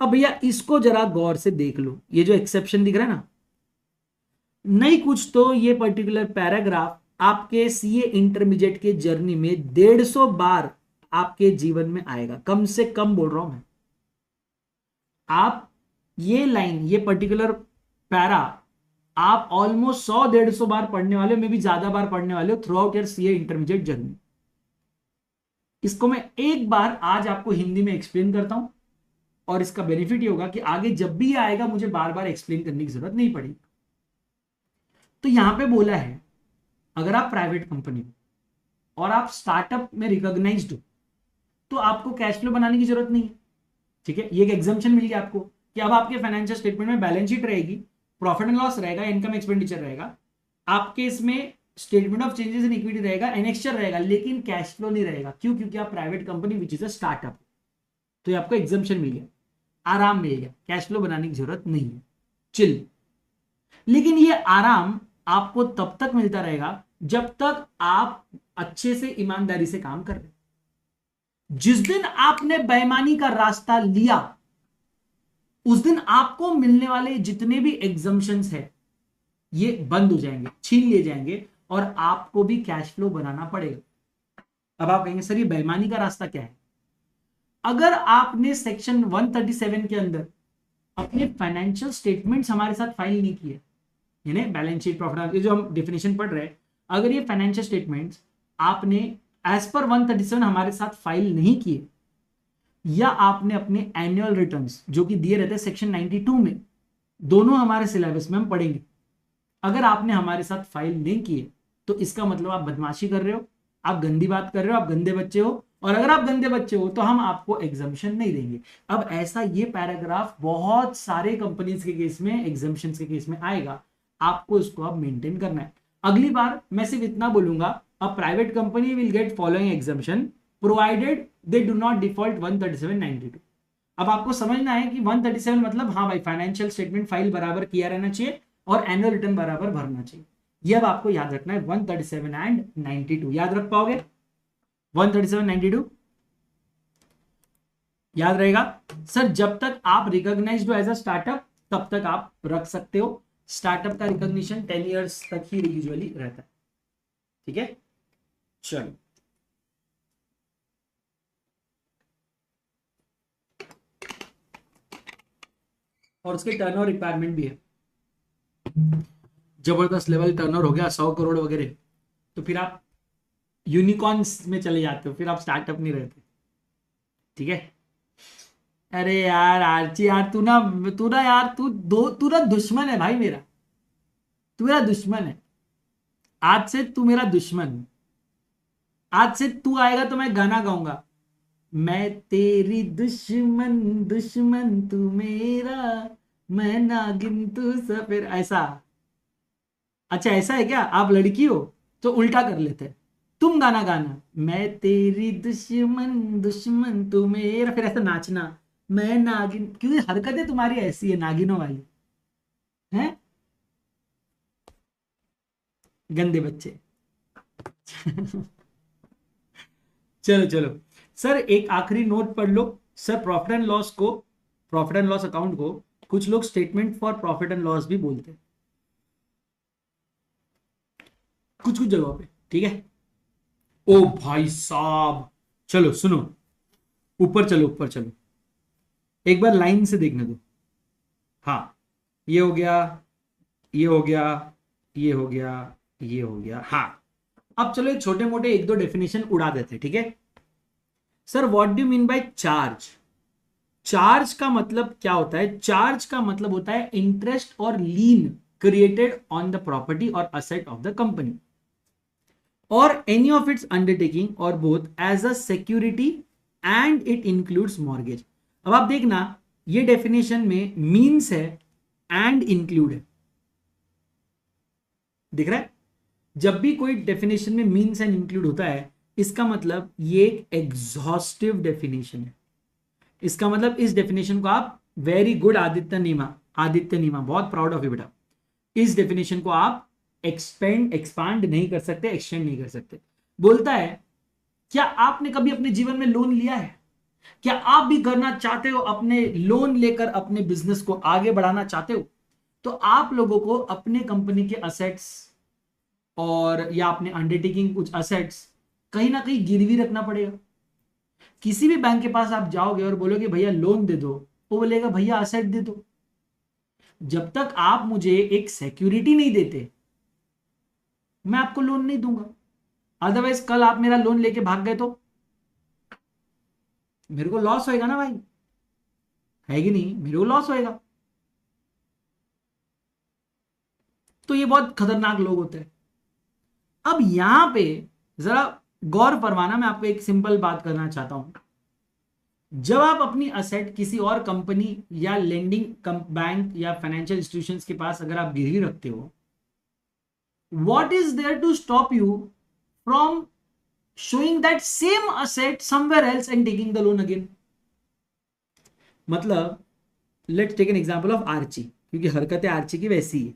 अब भैया इसको जरा गौर से देख लो, ये जो एक्सेप्शन दिख रहा है ना, नहीं कुछ तो ये पर्टिकुलर पैराग्राफ आपके सीए इंटरमीडिएट के जर्नी में 150 बार आपके जीवन में आएगा, कम से कम बोल रहा हूं मैं। आप ये लाइन, ये पर्टिकुलर पैरा आप ऑलमोस्ट 100-150 बार पढ़ने वाले हो, मे भी ज्यादा बार पढ़ने वाले हो through out your CA intermediate journey. इसको मैं एक बार आज आपको हिंदी में एक्सप्लेन करता हूं और इसका बेनिफिट ये होगा कि आगे जब भी ये आएगा मुझे बार बार एक्सप्लेन करने की जरूरत नहीं पड़ेगी। तो यहां पे बोला है अगर आप प्राइवेट कंपनी हो और आप स्टार्टअप में रिकॉग्नाइज्ड हो तो आपको कैश फ्लो बनाने की जरूरत नहीं है। ठीक है। ये एक एग्जम्पशन मिल गया आपको कि अब आपके फाइनेंशियल स्टेटमेंट में बैलेंस शीट रहेगी, प्रॉफिट एंड लॉस रहेगा, इनकम एक्सपेंडिचर रहेगा, आपके इसमें statement of changes in equity रहेगा, एनेक्स्चर रहेगा, लेकिन कैश फ्लो नहीं रहेगा। क्यों? क्योंकि आप private company which is a startup. तो ये आपको एग्जम्पशन मिल गया, आराम मिल गया, कैश फ्लो बनाने की जरूरत नहीं है, चिल। लेकिन ये आराम आपको तब तक मिलता रहेगा जब तक आप अच्छे से ईमानदारी से काम कर रहे। जिस दिन आपने बेईमानी का रास्ता लिया उस दिन आपको मिलने वाले जितने भी एग्जम्पशंस है ये बंद हो जाएंगे, छीन लिए जाएंगे और आपको भी कैश फ्लो बनाना पड़ेगा। अब आप कहेंगे सर ये बेईमानी का रास्ता क्या है? अगर आपने सेक्शन 137 के अंदर अपने फाइनेंशियल स्टेटमेंट्स हमारे साथ फाइल नहीं किए, यानी बैलेंस शीट, प्रॉफिट, ये जो हम डेफिनेशन पढ़ रहे हैं, अगर ये फाइनेंशियल स्टेटमेंट्स आपने एज पर 137 हमारे साथ फाइल नहीं किए, या आपने अपने एनुअल रिटर्न्स जो कि दिए रहते हैं सेक्शन 92 में, दोनों हमारे सिलेबस में हम पढ़ेंगे, अगर आपने हमारे साथ फाइल नहीं किए तो इसका मतलब आप बदमाशी कर रहे हो, आप गंदी बात कर रहे हो, आप गंदे बच्चे हो, और अगर आप गंदे बच्चे हो तो हम आपको एग्जम्पशन नहीं देंगे। अब ऐसा ये पैराग्राफ बहुत सारे कंपनीज के केस में, एग्जम्पशन के केस में आएगा, आपको इसको अब मेंटेन करना है। अगली बार मैं सिर्फ इतना बोलूंगा, a private company will get following exemption provided they do not default 137/92। अब आपको समझना है कि 137 मतलब हाँ भाई फाइनेंशियल स्टेटमेंट फाइल बराबर किया रहना चाहिए और एनुअल रिटर्न बराबर भरना चाहिए। ये अब आपको याद रखना है, 137 एंड 92 याद रख पाओगे? 137-92 याद रहेगा सर? जब तक आप रिकॉग्नाइज्ड हो एज अ स्टार्टअप तब तक आप रख सकते हो। स्टार्टअप का रिकॉग्निशन 10 इयर्स तक ही यूजुअली रहता है। ठीक है। चलो और उसके टर्नओवर रिक्वायरमेंट भी है, जबरदस्त लेवल टर्नओवर हो गया 100 करोड़ वगैरह, तो फिर आप यूनिकॉर्न्स में चले जाते हो, फिर आप स्टार्टअप नहीं रहते। ठीक है। अरे यार आर्ची यार, तू ना यार, तू ना दुश्मन है भाई मेरा, तू मेरा दुश्मन है। आज से तू मेरा दुश्मन, आज से तू आएगा तो मैं गाना गाऊंगा, मैं तेरी दुश्मन दुश्मन तू मेरा, मैं नागिन तू सफेद, ऐसा। अच्छा ऐसा है क्या, आप लड़की हो तो उल्टा कर लेते हैं, तुम गाना गाना, मैं तेरी दुश्मन दुश्मन तू मेरा, फिर ऐसा नाचना, मैं नागिन, क्योंकि हरकतें तुम्हारी ऐसी है नागिनों वाली हैं, गंदे बच्चे। चलो चलो सर, एक आखिरी नोट पढ़ लो सर, प्रॉफिट एंड लॉस को, प्रॉफिट एंड लॉस अकाउंट को कुछ लोग statement for profit and loss भी बोलते हैं कुछ कुछ जगहों पे, ठीक है। ओ भाई साहब, चलो सुनो, ऊपर चलो ऊपर चलो, एक बार लाइन से देखने दो। हाँ, ये हो गया, ये हो गया, ये हो गया, ये हो गया, हाँ। अब चलो ये छोटे मोटे एक दो डेफिनेशन उड़ा देते, ठीक है। Sir what do mean by charge, charge का मतलब क्या होता है, चार्ज का मतलब होता है interest or lien created on the property or asset of the company or any of its undertaking or both as a security and it includes mortgage. अब आप देखना, ये डेफिनेशन में मीन्स है एंड इंक्लूड है, दिख रहा है। जब भी कोई डेफिनेशन में मीन्स एंड इंक्लूड होता है, इसका मतलब ये एक एग्जॉस्टिव डेफिनेशन है। इसका मतलब इस डेफिनेशन को आप, वेरी गुड आदित्य नीमा, आदित्य नीमा, बहुत प्राउड ऑफ यू बेटा, इस डेफिनेशन को आप एक्सपांड नहीं कर सकते, एक्सटेंड नहीं कर सकते। बोलता है, क्या आपने कभी अपने जीवन में लोन लिया है, क्या आप भी करना चाहते हो, अपने लोन लेकर अपने बिजनेस को आगे बढ़ाना चाहते हो, तो आप लोगों को अपने कंपनी के असेट्स और या अपने अंडरटेकिंग कुछ असेट्स कहीं ना कहीं गिरवी रखना पड़ेगा। किसी भी बैंक के पास आप जाओगे और बोलोगे भैया लोन दे दो, वो बोलेगा भैया असेट दे दो। जब तक आप मुझे एक सिक्योरिटी नहीं देते, मैं आपको लोन नहीं दूंगा। अदरवाइज कल आप मेरा लोन लेके भाग गए तो मेरे को लॉस होएगा ना भाई, है कि नहीं, मेरे को लॉस होएगा। तो ये बहुत खतरनाक लोग होते हैं। अब यहां पे जरा गौर फरमाना, मैं आपको एक सिंपल बात करना चाहता हूं। जब आप अपनी असेट किसी और कंपनी या लेंडिंग बैंक या फाइनेंशियल इंस्टीट्यूशंस के पास अगर आप गिरवी रखते हो, what is there to stop you from showing that same asset somewhere else and taking the loan again? मतलब let's take an example of Archie, क्योंकि हरकतें आर्ची की वैसी है।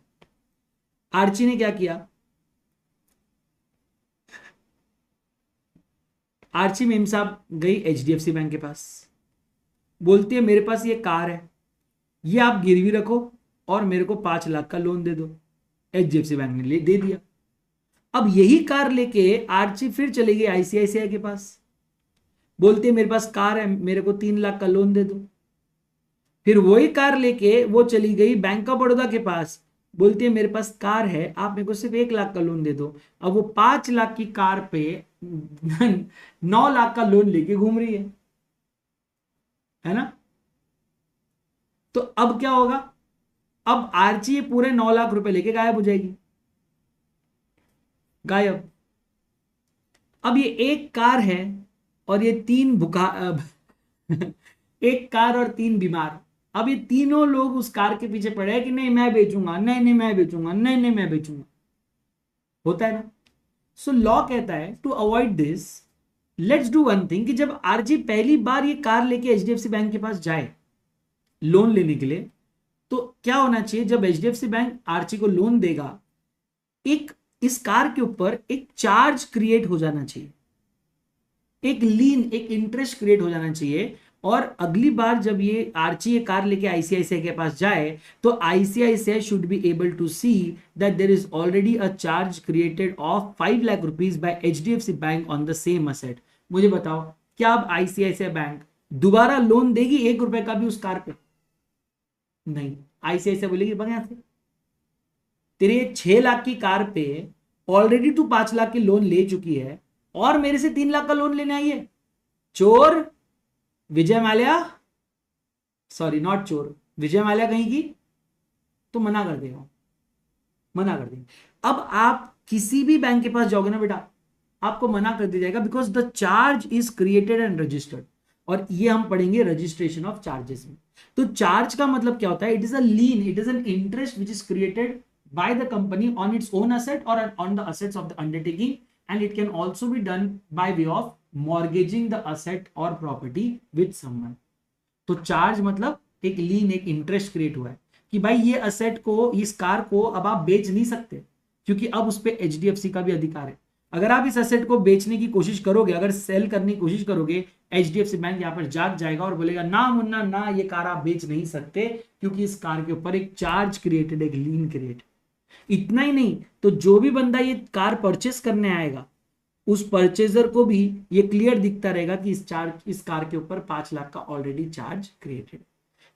आर्ची ने क्या किया, आर्ची मेम साहब गई एचडीएफसी बैंक के पास, बोलती है मेरे पास ये कार है, ये आप गिरवी रखो और मेरे को 5 लाख का लोन दे दो। एचडीएफसी बैंक ने दे दिया। अब यही कार लेके आर्ची फिर चली गई आईसीआईसीआई के पास, बोलती है मेरे पास कार है, मेरे को 3 लाख का लोन दे दो। फिर वही कार लेके वो चली गई बैंक ऑफ बड़ौदा के पास, बोलती है मेरे पास कार है, आप मेरे को सिर्फ 1 लाख का लोन दे दो। अब वो 5 लाख की कार पे 9 लाख का लोन लेके घूम रही है ना। तो अब क्या होगा, अब आर्ची ये पूरे 9 लाख रुपए लेके गायब हो जाएगी, गायब। अब ये एक कार है और ये 3 भुखा एक कार और 3 बीमार। अब ये तीनों लोग उस कार के पीछे पड़े हैं कि नहीं मैं बेचूंगा, नहीं नहीं मैं बेचूंगा, नहीं नहीं मैं बेचूंगा, होता है ना। सो लॉ कहता है to avoid this, let's do one thing, कि जब आरजी पहली बार ये कार लेके एचडीएफसी बैंक के पास जाए लोन लेने के लिए, तो क्या होना चाहिए, जब एचडीएफसी बैंक आरजी को लोन देगा, एक इस कार के ऊपर एक चार्ज क्रिएट हो जाना चाहिए, एक लीन, एक इंटरेस्ट क्रिएट हो जाना चाहिए। और अगली बार जब ये आर्ची ये कार लेके आईसीआईसीआई के पास जाए, तो ICICI should be able to see that there is already a charge created of 5 lakh rupees by HDFC bank on the same asset. मुझे बताओ, क्या अब आईसीआईसीआई बैंक दोबारा लोन देगी 1 रुपए का भी उस कार पे? नहीं, आईसीआईसीआई बोलेगी भाग यहां से, तेरे 6 लाख की कार पे ऑलरेडी तू 5 लाख की लोन ले चुकी है और मेरे से 3 लाख का लोन लेने आई है, चोर। विजय माल्या, सॉरी नॉट चोर, विजय माल्या कहीं की, तो मना कर देगा, मना कर देंगे। अब आप किसी भी बैंक के पास जाओगे ना बेटा, आपको मना कर दिया जाएगा, because the charge is created and registered. और ये हम पढ़ेंगे रजिस्ट्रेशन ऑफ चार्जेस में। तो चार्ज का मतलब क्या होता है? It is a lien, it is an interest which is created by the company on its own asset और on the assets of the undertaking, and it can also be done by way of mortgaging the asset और प्रॉपर्टी विद समवन। तो चार्ज मतलब एक लीन, एक इंटरेस्ट क्रिएट हुआ है कि भाई ये असेट को, इस कार को अब आप बेच नहीं सकते, क्योंकि अब उस पर HDFC का भी अधिकार है। अगर आप इस असेट को बेचने की कोशिश करोगे, अगर सेल करने की कोशिश करोगे, HDFC बैंक यहां पर जाग जाएगा और बोलेगा ना मुन्ना ना, ये कार आप बेच नहीं सकते, क्योंकि इस कार के ऊपर एक चार्ज क्रिएटेड, एक लीन क्रिएट। इतना ही नहीं, तो जो भी बंदा ये कार परचेस करने आएगा, उस परचेजर को भी ये क्लियर दिखता रहेगा कि इस कार के ऊपर 5 लाख का ऑलरेडी चार्ज क्रिएटेड।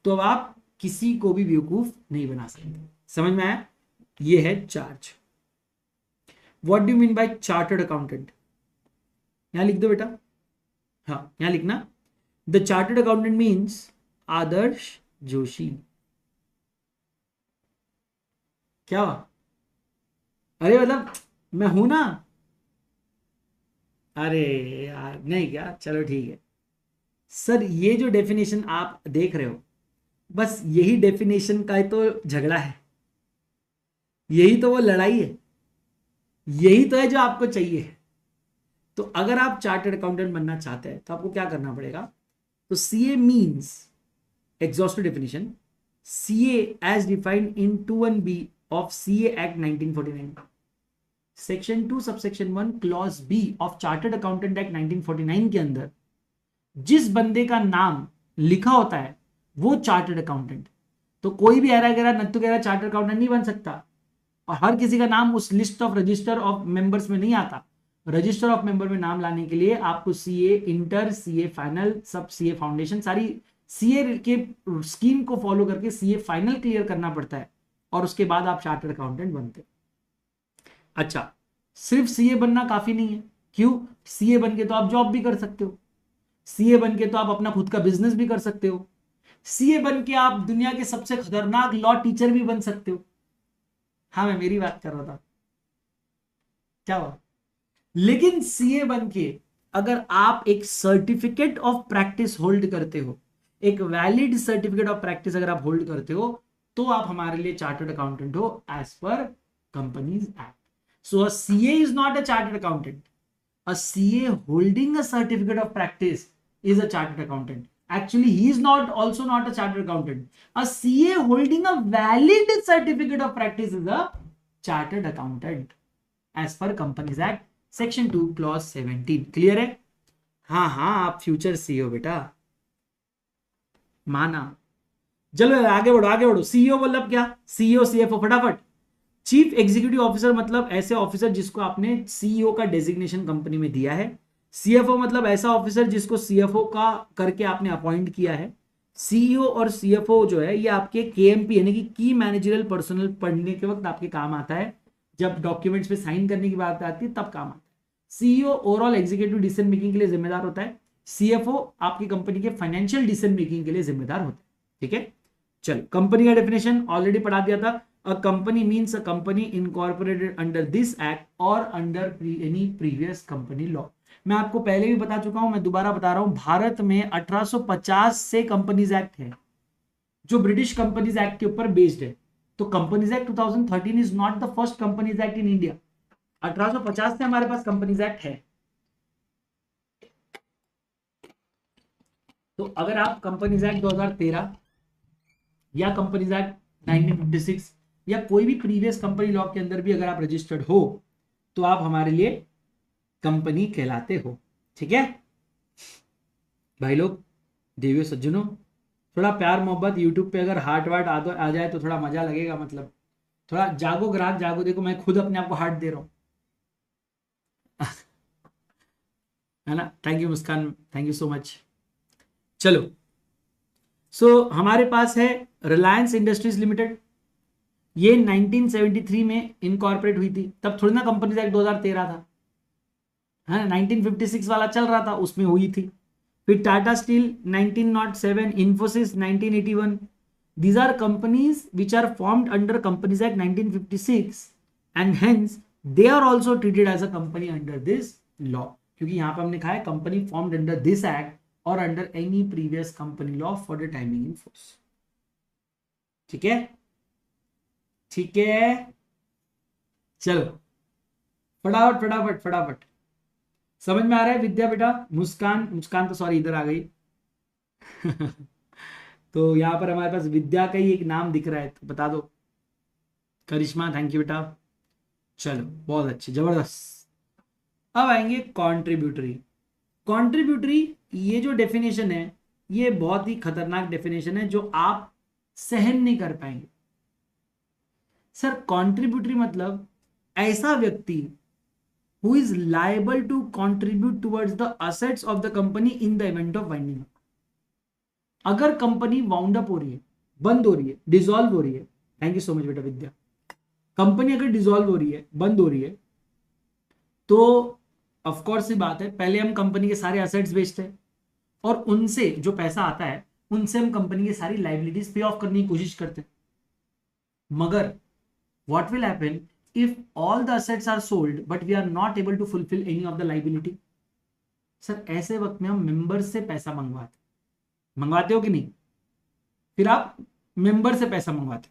तो अब आप किसी को भी बेवकूफ नहीं बना सकते। समझ में आया? ये है charge. What do mean bye chartered accountant? यहां लिख दो बेटा, हाँ यहां लिखना, द चार्टर्ड अकाउंटेंट मीन्स आदर्श जोशी। क्या हुआ? अरे मतलब मैं हूं ना। अरे यार नहीं क्या, चलो ठीक है सर। ये जो डेफिनेशन आप देख रहे हो, बस यही डेफिनेशन का तो झगड़ा है, यही तो वो लड़ाई है, यही तो है जो आपको चाहिए। तो अगर आप चार्टर्ड अकाउंटेंट बनना चाहते हैं तो आपको क्या करना पड़ेगा? तो CA means exhaustive definition, CA as defined in 2(1)(b) of CA act 1949, section 2 subsection 1 clause B of chartered accountant act 1949 के अंदर जिस बंदे का नाम लिखा होता है वो चार्टर्ड अकाउंटेंट। तो कोई भी ऐरा गैरा नत्थु गैरा चार्टर्ड अकाउंटेंट नहीं बन सकता, और हर किसी का नाम उस list of register of members में नहीं आता। रजिस्टर ऑफ मेंबर में नाम लाने के लिए आपको CA इंटर, CA फाइनल, सब CA फाउंडेशन, सारी CA के स्कीम को फॉलो करके CA फाइनल क्लियर करना पड़ता है, और उसके बाद आप चार्टर्ड अकाउंटेंट बनते। अच्छा, सिर्फ CA बनना काफी नहीं है। क्यों? CA बन के तो आप जॉब भी कर सकते हो, CA बन के तो आप अपना खुद का बिजनेस भी कर सकते हो, CA बन के आप दुनिया के सबसे खतरनाक लॉ टीचर भी बन सकते हो। हाँ मैं मेरी बात कर रहा था, क्या हुआ? लेकिन CA बन के अगर आप एक सर्टिफिकेट ऑफ प्रैक्टिस होल्ड करते हो, एक वैलिड सर्टिफिकेट ऑफ प्रैक्टिस अगर आप होल्ड करते हो, तो आप हमारे लिए चार्टर्ड अकाउंटेंट हो as per companies act. So a CA is not a chartered accountant, a CA holding a certificate of practice is a chartered accountant. Actually, he is not also not a chartered accountant. A CA holding a valid certificate of practice is a chartered accountant as per Companies Act Section 2 Clause 17. Clear है? हाँ हाँ, आप फ्यूचर CEO हो बेटा, माना। चलो आगे बढ़ो आगे बढ़ो। CEO मतलब क्या? CEO CFO, फटाफट। चीफ एग्जीक्यूटिव ऑफिसर मतलब ऐसे ऑफिसर जिसको आपने CEO का डेजिग्नेशन कंपनी में दिया है। CFO मतलब ऐसा ऑफिसर जिसको CFO का करके आपने अपॉइंट किया है। CEO और CFO जो है ये आपके KMP यानी कि की मैनेजरियल पर्सनल पढ़ने के वक्त आपके काम आता है, जब डॉक्यूमेंट्स पे साइन करने की बात आती है तब काम आता है। CEO overall executive decision making के लिए जिम्मेदार होता है, CFO आपकी कंपनी के फाइनेंशियल डिसीजन मेकिंग के लिए जिम्मेदार होता है। ठीक है, चलो कंपनी का डेफिनेशन ऑलरेडी पढ़ा दिया था। A company means a company incorporated under this act or under any previous company law. मैं आपको पहले भी बता चुका हूं, मैं दोबारा बता रहा हूं, भारत में 1850 से कंपनीज एक्ट है जो ब्रिटिश कंपनीज एक्ट के ऊपर बेस्ड है। तो companies act 2013 is not the first companies act in India. 1850 से हमारे पास कंपनीज एक्ट है। तो अगर आप कंपनीज एक्ट 2013 या कंपनीज एक्ट 1956 या कोई भी प्रीवियस कंपनी लॉ के अंदर भी अगर आप रजिस्टर्ड हो, तो आप हमारे लिए कंपनी कहलाते हो। ठीक है भाई लोग, देवियों सज्जनों, थोड़ा प्यार मोहब्बत यूट्यूब पे अगर हार्ट वार्ट आ जाए तो थोड़ा मजा लगेगा। मतलब थोड़ा जागो ग्राहक जागो, देखो मैं खुद अपने आप को हार्ट दे रहा हूं है ना। Thank you Muskan, thank you so much. चलो हमारे पास है रिलायंस इंडस्ट्रीज लिमिटेड। ये 1973 में इनकॉर्पोरेट हुई थी, तब थोड़ी ना कंपनीज एक्ट 2013 था, है 1956 वाला चल रहा था, उसमें हुई थी। फिर Tata steel 1907, Infosys 1981। These are companies which are formed under companies act 1956 and hence they are also treated as a company under this law, क्योंकि यहां पर हमने कहा है company formed under this act और under any previous company law for the timing in force. ठीक है, ठीक है, चलो फटाफट फटाफट फटाफट, समझ में आ रहा है विद्या बेटा? मुस्कान, मुस्कान तो सॉरी इधर आ गई तो यहां पर हमारे पास विद्या का ही एक नाम दिख रहा है, तो बता दो। करिश्मा, थैंक यू बेटा। चलो बहुत अच्छे, जबरदस्त। अब आएंगे कॉन्ट्रीब्यूटरी। कॉन्ट्रीब्यूटरी, ये जो डेफिनेशन है ये बहुत ही खतरनाक डेफिनेशन है जो आप सहन नहीं कर पाएंगे। सर कॉन्ट्रीब्यूटरी मतलब ऐसा व्यक्ति who is liable to contribute towards the assets of the company in the event of winding up. अगर कंपनी वाउंड अप हो रही है, बंद हो रही है, डिसॉल्व हो रही है, थैंक यू सो मच बेटा विद्या, कंपनी अगर डिसॉल्व हो रही है, बंद हो रही है, तो ऑफ कोर्स ये बात है पहले हम कंपनी के सारे असेट्स बेचते हैं और उनसे जो पैसा आता है उनसे हम कंपनी की सारी लाइबिलिटीज पे ऑफ करने की कोशिश करते हैं। मगर what will happen if all the assets are sold but we are not able to fulfil any of the liability? Sir ऐसे वक्त में हम मेंबर्स से पैसा मंगवाते हो कि नहीं? फिर आप मेंबर से पैसा मंगवाते,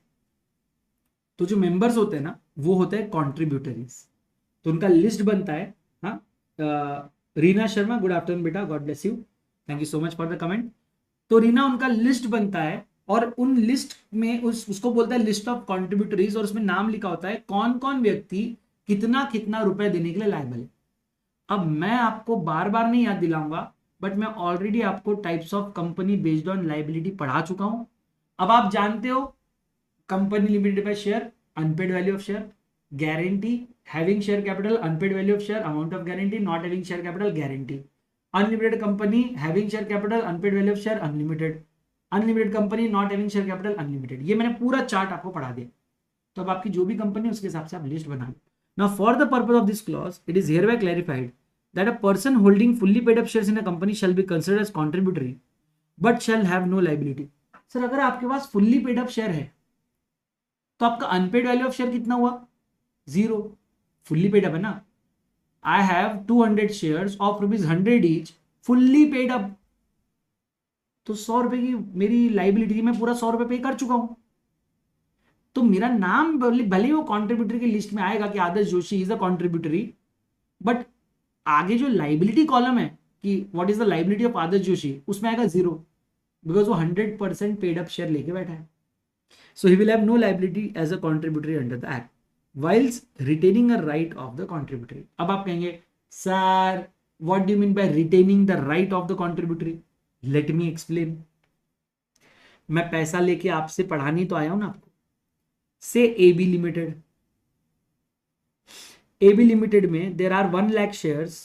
तो जो मेंबर्स होते हैं ना वो होते हैं कॉन्ट्रीब्यूटरीज, तो उनका लिस्ट बनता है। हाँ, रीना शर्मा, गुड आफ्टरनून बेटा, God bless you, thank you so much for the comment. तो रीना, उनका लिस्ट बनता है और उन लिस्ट में उसको बोलता है लिस्ट ऑफ कॉन्ट्रीब्यूटरीज, और उसमें नाम लिखा होता है कौन कौन व्यक्ति कितना कितना रुपए देने के लिए लायबल है। अब मैं आपको बार बार नहीं याद दिलाऊंगा, बट मैं ऑलरेडी आपको types of company based on liability पढ़ा चुका हूं। अब आप जानते हो company limited by share, unpaid value of share, guarantee, having share capital, unpaid value of share, amount of guarantee, not having share capital, guarantee, unlimited company, having share capital, unpaid value of share, unlimited, unlimited company, not having share capital, unlimited. ये मैंने पूरा चार्ट आपको पढ़ा दिया, तो अब आपकी जो भी कंपनी है उसके हिसाब से आप लिस्ट बना लो। Now for the purpose of this clause it is hereby clarified that a person holding fully paid up shares in a company shall be considered as contributory but shall have no liability। Sir अगर आपके पास फुल्ली पेड अप शेयर है तो आपका अनपेड वैल्यू ऑफ शेयर कितना हुआ? 0। फुल्ली पेड अप है ना, I have 200 shares of ₹100 each, fully paid up, तो 100 रुपए की मेरी लाइबिलिटी, मैं पूरा 100 रुपए पे कर चुका हूं, तो मेरा नाम भले ही वो कॉन्ट्रीब्यूटरी की लिस्ट में आएगा कि Adarsh Joshi is a contributory, but आगे जो लाइबिलिटी कॉलम है कि what is the liability of Adarsh Joshi, उसमें आएगा 0, बिकॉज वो 100% पेड अप शेयर लेके बैठा है। So he will have no liability as a contributory under the act whilst retaining a right of the contributory. अब आप कहेंगे sir what do you mean by retaining the right of the contributory? Let me explain. मैं पैसा लेके आपसे पढ़ाने तो आया हूं ना आपको। से एबी लिमिटेड, एबी लिमिटेड में there are 1 lakh shares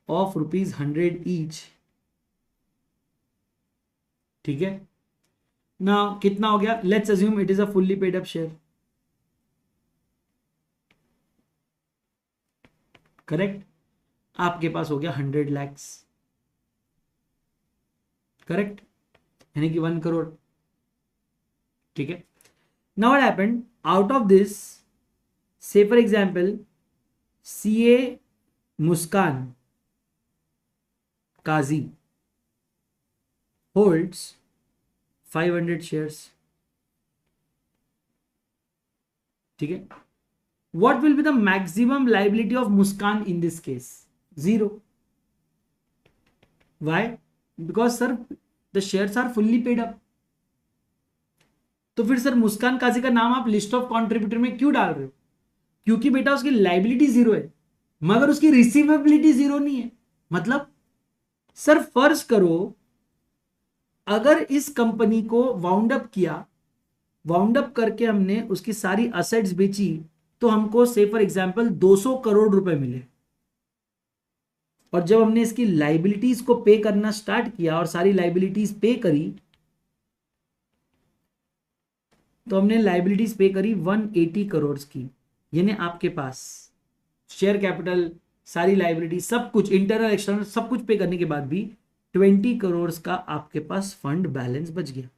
of ₹100 each, ठीक है ना? कितना हो गया? Let's assume it is a fully paid up share, correct? आपके पास हो गया 100 लाख, करेक्ट, यानी कि 1 करोड़, ठीक है। Now what happened? Out of this, say for example, CA Muskan Kazi holds 500 shares, ठीक है। What will be the maximum liability of Muskan in this case? 0. Why? Because sir, the shares are fully paid up. तो फिर सर मुस्कान काजी का नाम आप लिस्ट ऑफ कॉन्ट्रीब्यूटर में क्यों डाल रहे हो? क्योंकि बेटा उसकी लाइबिलिटी 0 है मगर उसकी रिसीवेबिलिटी 0 नहीं है। मतलब सर फर्ज करो अगर इस कंपनी को वाउंड अप किया, वाउंड अप करके हमने उसकी सारी असेट्स बेची, तो हमको से फॉर एग्जांपल 200 करोड़ रुपए मिले, और जब हमने इसकी लाइबिलिटीज को पे करना स्टार्ट किया और सारी लाइबिलिटीज पे करी, तो हमने लाइबिलिटीज पे करी 180 करोड़ की, यानी आपके पास शेयर कैपिटल, सारी लाइबिलिटी, सब कुछ इंटरनल एक्सटर्नल सब कुछ पे करने के बाद भी 20 करोड़ का आपके पास फंड बैलेंस बच गया।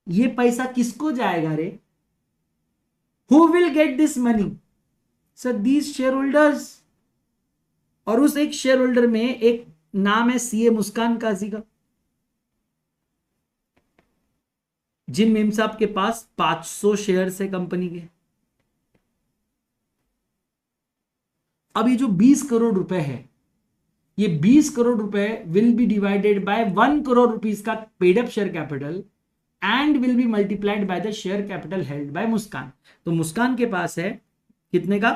ये पैसा किसको जाएगा रे? Who will get this money? Sir these share holders. और उस एक शेयर होल्डर में एक नाम है सीए मुस्कान काजी का। जिन मेम साहब के पास 500 शेयर्स है कंपनी के। अब ये जो 20 करोड़ रुपए है, ये 20 करोड़ रुपए will be divided by 1 crore rupees का paid up share capital and will be multiplied by the share capital held by Muskan. तो मुस्कान के पास है कितने का?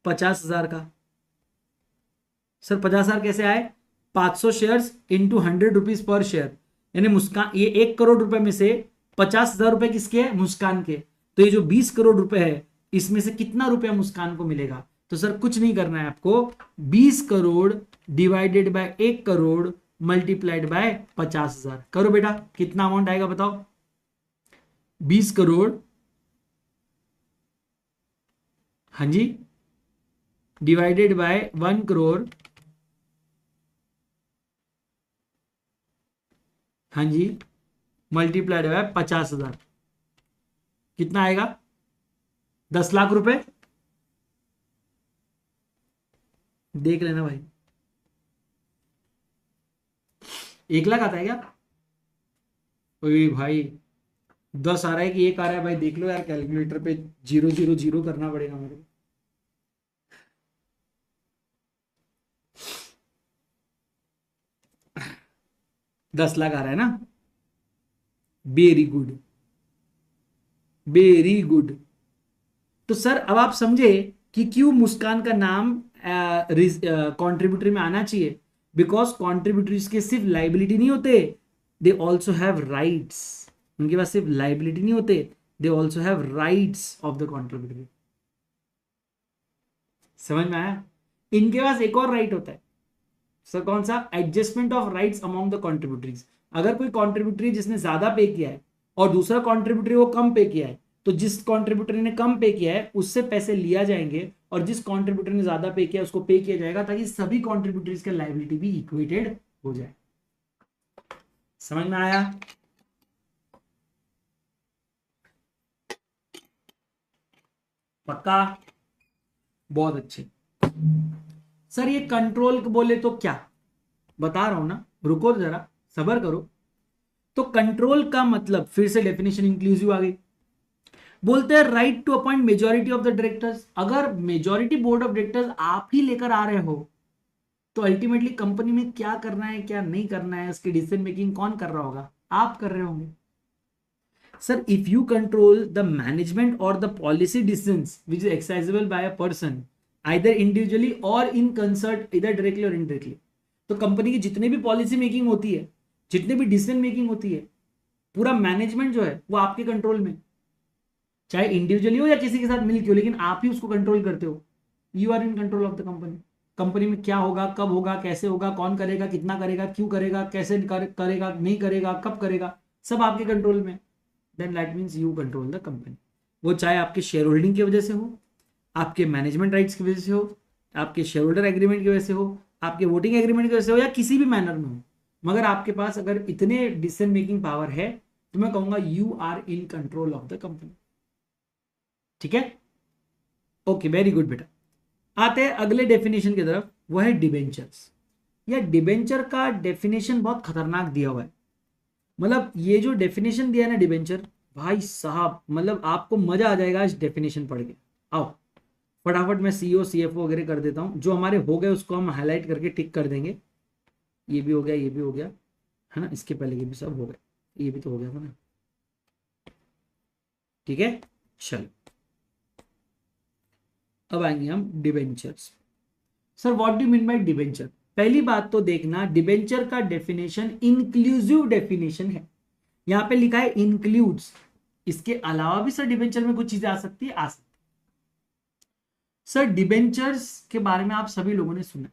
50,000 का। सर 50,000 कैसे आए? 500 shares into 100 rupees per share, यानी मुस्कान, ये 1 करोड़ रुपए में से 50,000 रुपए किसके है? मुस्कान के। तो ये जो 20 करोड़ रुपए है, इसमें से कितना रुपया मुस्कान को मिलेगा? तो सर कुछ नहीं करना है आपको, 20 crore divided by 1 crore multiplied by 50,000 करो बेटा, कितना अमाउंट आएगा बताओ? 20 करोड़, हाँ जी, डिवाइडेड बाय 1 करोड़, हाँ जी, मल्टीप्लाइड बाय 50,000, कितना आएगा? 10 लाख रुपए। देख लेना भाई, 1 लाख आता है क्या? ओए भाई 10 आ रहा है कि 1 आ रहा है भाई? देख लो यार, कैलकुलेटर पे 0 0 0 करना पड़ेगा मेरे को। दस लाख आ रहा है ना? Very good, very good. तो सर अब आप समझे कि क्यों मुस्कान का नाम कंट्रीब्यूटरी में आना चाहिए। बिकॉज कंट्रीब्यूटरीज के सिर्फ लाइबिलिटी नहीं होते, दे ऑल्सो हैव राइट्स। उनके पास सिर्फ लाइबिलिटी नहीं होते, they also have rights of the contributory. समझ में आया? इनके पास एक और राइट होता है सर, कौन सा? Adjustment of rights among the contributories. अगर कोई कंट्रीब्यूटरी जिसने ज्यादा पे किया है और दूसरा कंट्रीब्यूटरी वो कम पे किया है, तो जिस कंट्रीब्यूटरी ने कम पे किया है उससे पैसे लिया जाएंगे और जिस कंट्रीब्यूटर ने ज्यादा पे किया उसको पे किया जाएगा, ताकि सभी कंट्रीब्यूटरीज के लायबिलिटी भी इक्वेटेड हो जाए। समझ में आया? पक्का? बहुत अच्छे। सर ये कंट्रोल बोले तो क्या? बता रहा हूं ना, रुको जरा, सबर करो। तो कंट्रोल का मतलब, फिर से डेफिनेशन इंक्लूसिव आ गई, बोलते हैं right to appoint majority of the directors. अगर मेजॉरिटी बोर्ड ऑफ डायरेक्टर्स आप ही लेकर आ रहे हो, तो अल्टीमेटली कंपनी में क्या करना है क्या नहीं करना है, उसकी डिसीजन मेकिंग कौन कर रहा होगा? आप कर रहे होंगे। Sir if you control the management और the policy decisions which is exercisable by a person either individually और इन कंसर्ट, इधर डायरेक्टली और इनडायरेक्टली, तो कंपनी की जितने भी पॉलिसी मेकिंग होती है, जितने भी डिसीजन मेकिंग होती है, पूरा मैनेजमेंट जो है वो आपके कंट्रोल में, चाहे इंडिविजुअली हो या किसी के साथ मिलकर हो, लेकिन आप ही उसको कंट्रोल करते हो। You are in control of the company. Company में क्या होगा, कब होगा, कैसे होगा, कौन करेगा, कितना करेगा, क्यों करेगा, कैसे करेगा, नहीं करेगा, कब करेगा, सब आपके कंट्रोल में। Then that means you control the company. वो चाहे आपके शेयर होल्डिंग की वजह से हो, आपके मैनेजमेंट राइट्स की वजह से हो, आपके शेयर होल्डर एग्रीमेंट की वजह से हो, आपके वोटिंग एग्रीमेंट की वजह से हो, या किसी भी मैनर में हो, मगर आपके पास अगर इतने डिसीजन मेकिंग पावर है, तो मैं कहूंगा you are in control of the company. ठीक है? ओके, वेरी गुड बेटा। आते हैं अगले डेफिनेशन की तरफ, वो है डिबेंचर्स। या डिबेंचर का डेफिनेशन बहुत खतरनाक दिया हुआ है। मतलब ये जो डेफिनेशन दिया है ना डिबेंचर, भाई साहब, मतलब आपको मजा आ जाएगा इस डेफिनेशन पढ़ के। आओ फटाफट मैं सीईओ सीएफओ वगैरह कर देता हूँ, जो हमारे हो गए उसको हम हाईलाइट करके टिक कर देंगे। ये भी हो गया, ये भी हो गया, है ना? इसके पहले ये भी सब हो गए, ये भी तो हो गया था ना। ठीक है, चलो अब आएंगे हम debentures. Sir what do mean bye debenture? पहली बात तो देखना, डिबेंचर का डेफिनेशन इंक्लूसिव डेफिनेशन है। यहां पे लिखा है इंक्लूड्स, इसके अलावा भी सर डिबेंचर में कुछ चीजें आ सकती है, आ सकती है। सर डिबेंचर्स के बारे में आप सभी लोगों ने सुना।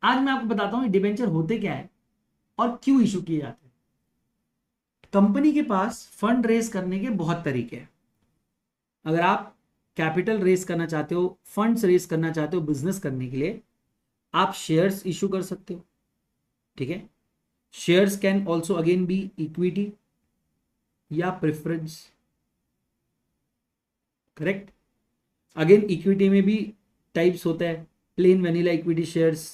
आज मैं आपको बताता हूं डिबेंचर होते क्या है और क्यों इशू किए जाते हैं। कंपनी के पास फंड रेज करने के बहुत तरीके हैं। अगर आप कैपिटल रेज करना चाहते हो, फंड्स रेज करना चाहते हो बिजनेस करने के लिए, आप शेयर्स इशू कर सकते हो। ठीक है? Shares can also again be equity, या प्रेफरेंस, करेक्ट। अगेन इक्विटी में भी टाइप्स होता है, plain vanilla equity shares,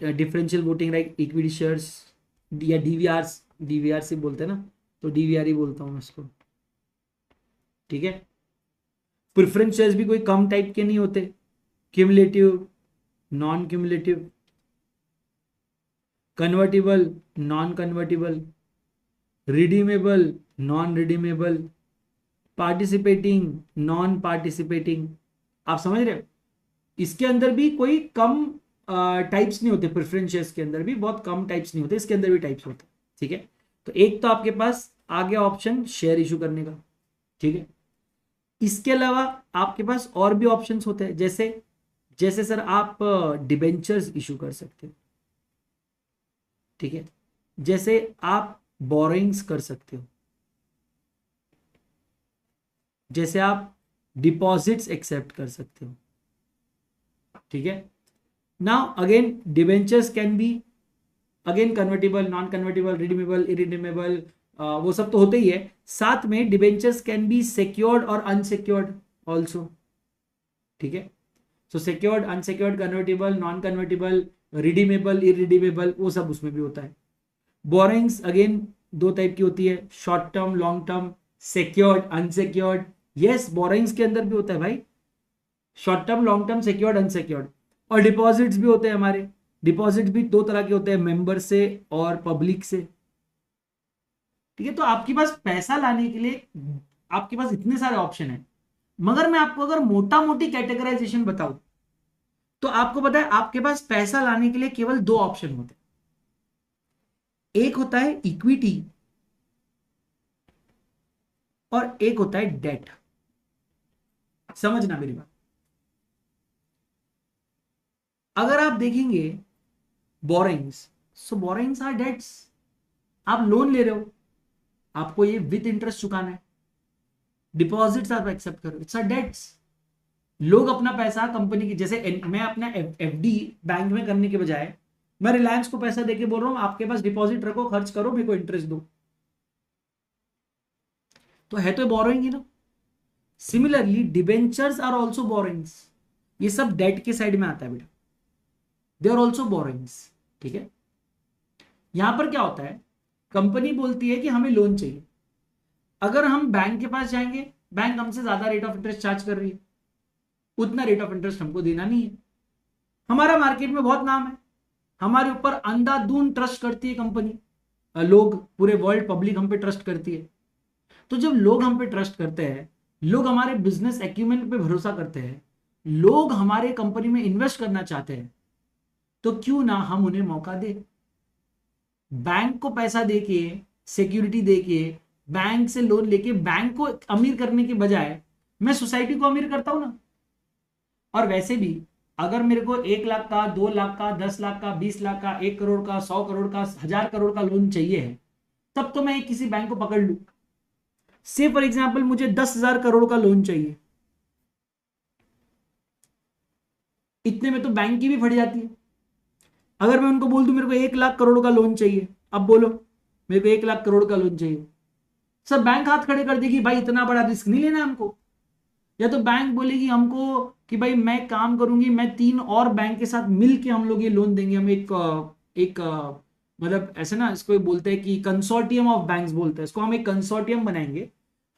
differential voting right equity shares, या डीवीआर, डीवीआर से बोलते हैं ना, तो डीवीआर ही बोलता हूं मैं इसको, ठीक है। प्रेफरेंस शेयर्स भी कोई कम टाइप के नहीं होते, cumulative, non cumulative, convertible, non convertible, redeemable, non redeemable, participating, non participating. आप समझ रहे हो, इसके अंदर भी कोई कम टाइप्स नहीं होते, प्रेफरेंस शेयर्स के अंदर भी बहुत कम टाइप्स नहीं होते, इसके अंदर भी टाइप्स होते हैं, ठीक है। तो एक तो आपके पास आ गया ऑप्शन शेयर इशू करने का, ठीक है। इसके अलावा आपके पास और भी ऑप्शंस होते हैं, जैसे जैसे सर आप डिबेंचर्स इशू कर सकते हो, ठीक है। जैसे आप बोरोइंग्स कर सकते हो, जैसे आप डिपॉजिट्स एक्सेप्ट कर सकते हो, ठीक है। Now again debentures can be again convertible, non convertible, redeemable, irredeemable, वो सब तो होते ही है। साथ में डिबेंचर्स कैन बी सिक्योर्ड और अनसिक्योर्ड ऑल्सो, ठीक है। So secured, unsecured, convertible, non convertible, redeemable, irredeemable, वो सब उसमें भी होता है। बोरिंग्स अगेन दो टाइप की होती है, short term, long term, secured, unsecured. Yes, borings के अंदर भी होता है भाई, short term, long term, secured, unsecured. और डिपॉजिट्स भी होते हैं हमारे, डिपॉजिट्स भी दो तरह के होते हैं, मेंबर से और पब्लिक से, ठीक है। तो आपके पास पैसा लाने के लिए आपके पास इतने सारे ऑप्शन है, मगर मैं आपको अगर मोटा मोटी कैटेगराइजेशन बताऊं तो आपको पता है आपके पास पैसा लाने के लिए केवल दो ऑप्शन होते हैं, एक होता है इक्विटी और एक होता है डेट। समझना मेरी बात, अगर आप देखेंगे borrowings, so borrowings are debts. आप लोन ले रहे हो, आपको ये विद इंटरेस्ट चुकाना है। डिपॉजिट्स आप एक्सेप्ट करो, इट्स अ डेट्स। लोग अपना पैसा कंपनी की, जैसे मैं अपना एफडी बैंक में करने के बजाय मैं रिलायंस को पैसा देके बोल रहा हूं आपके पास डिपॉजिट रखो, खर्च करो, मेरे को इंटरेस्ट दो, तो है तो बोरोइंग ही ना। Similarly debentures are also borrowings, ये सब डेट के साइड में आता है बेटा, दे आर ऑल्सो बोरोइंग्स, ठीक है। यहां पर क्या होता है, कंपनी बोलती है कि हमें लोन चाहिए, अगर हम बैंक के पास जाएंगे, बैंक हमसे ज्यादा रेट ऑफ इंटरेस्ट चार्ज कर रही है, उतना रेट ऑफ इंटरेस्ट हमको देना नहीं है। हमारा मार्केट में बहुत नाम है, हमारे ऊपर अंधाधुंध ट्रस्ट करती है कंपनी, लोग, पूरे वर्ल्ड पब्लिक हम पे ट्रस्ट करती है। तो जब लोग हम पे ट्रस्ट करते हैं, लोग हमारे बिजनेस एक्यूमेंट पे भरोसा करते हैं, लोग हमारे कंपनी में इन्वेस्ट करना चाहते हैं, तो क्यों ना हम उन्हें मौका दे। बैंक को पैसा देके, सिक्योरिटी देके, बैंक से लोन लेके बैंक को अमीर करने के बजाय मैं सोसाइटी को अमीर करता हूं ना। और वैसे भी अगर मेरे को 1 लाख का, 2 लाख का, 10 लाख का, 20 लाख का, 1 करोड़ का, 100 करोड़ का, 1000 करोड़ का लोन चाहिए है, तब तो मैं किसी बैंक को पकड़ लू। से फॉर एग्जाम्पल मुझे 10,000 करोड़ का लोन चाहिए, इतने में तो बैंक की भी फट जाती है। अगर मैं उनको बोल दूं मेरे को 1 लाख करोड़ का लोन चाहिए, अब बोलो मेरे को 1 लाख करोड़ का लोन चाहिए, सब बैंक हाथ खड़े कर देगी, भाई इतना बड़ा रिस्क नहीं लेना हमको। या तो बैंक बोलेगी हमको कि भाई मैं काम करूंगी, मैं 3 और बैंक के साथ मिलके हम लोग ये लोन देंगे, हम एक मतलब ऐसे ना इसको बोलते हैं कि कंसोर्टियम ऑफ बैंक्स बोलते हैं इसको, हम एक कंसोर्टियम बनाएंगे,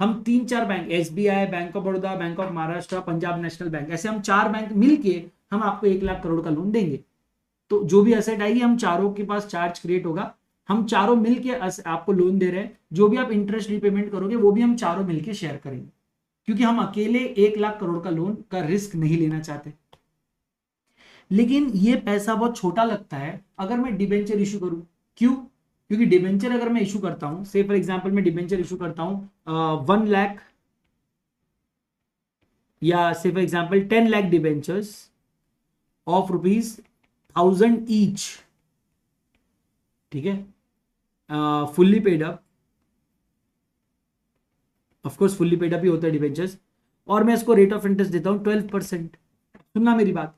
हम 3-4 bank, SBI, bank of Baroda, bank of Maharashtra, Punjab national bank, ऐसे हम 4 बैंक मिलके हम आपको 1 लाख करोड़ का लोन देंगे। तो जो भी एसेट आएगी हम चारों के पास चार्ज क्रिएट होगा, हम चारों मिलके आपको लोन दे रहे हैं, जो भी आप इंटरेस्ट रिपेमेंट करोगे वो भी हम चारों मिलके शेयर करेंगे, क्योंकि हम अकेले 1 लाख करोड़ का लोन का रिस्क नहीं लेना चाहते। लेकिन ये पैसा बहुत छोटा लगता है अगर मैं डिबेंचर इशू करूं। क्यों? क्योंकि डिबेंचर अगर मैं इशू करता हूं, से फॉर एग्जांपल मैं डिबेंचर इशू करता हूं 1 लाख या say for example 10 lakh debentures of ₹1000 each, ठीक है, fully paid up, of course fully paid up ही होता है डिबेंचर्स, और मैं इसको रेट ऑफ इंटरेस्ट देता हूं 12%। सुनना मेरी बात,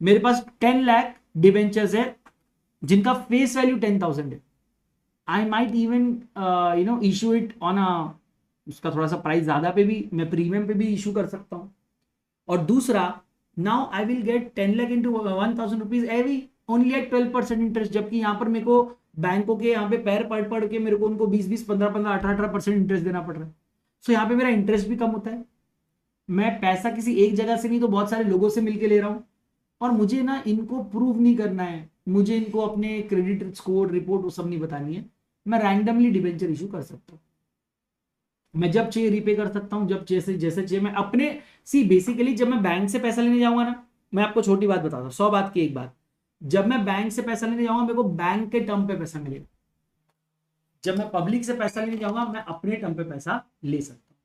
मेरे पास 10 लाख डिबेंचर्स है जिनका फेस वैल्यू 10,000 है, I might even issue it on a, उसका थोड़ा सा प्राइस ज्यादा पे भी, मैं प्रीमियम पे भी इशू कर सकता हूँ। और दूसरा, now I will get 10 lakh into 1,000 rupees every only at 12% interest, जबकि यहाँ पर मेरे को बैंकों के यहाँ पे पैर पढ़ पढ़ के मेरे को उनको 20-20, 15-15, 18-18% इंटरेस्ट देना पड़ रहा है। सो यहाँ पे मेरा इंटरेस्ट भी कम होता है, मैं पैसा किसी एक जगह से नहीं तो बहुत सारे लोगों से मिलके ले रहा हूँ, और मुझे ना इनको प्रूव नहीं करना है, मुझे इनको अपने क्रेडिट स्कोर रिपोर्ट वो सब नहीं बतानी है, मैं रैंडमली डिबेंचर इशू कर सकता हूँ, मैं जब चाहिए रीपे कर सकता हूँ, जब जैसे जैसे चाहिए मैं अपने, सी बेसिकली जब मैं बैंक से पैसा लेने जाऊंगा ना, मैं आपको छोटी बात बताता हूँ, 100 बात की एक बात, जब मैं बैंक से पैसा लेने जाऊंगा मेरे को बैंक के टर्म पे पैसा मिलेगा, जब मैं पब्लिक से पैसा लेने जाऊंगा मैं अपने टर्म पे पैसा ले सकता हूं।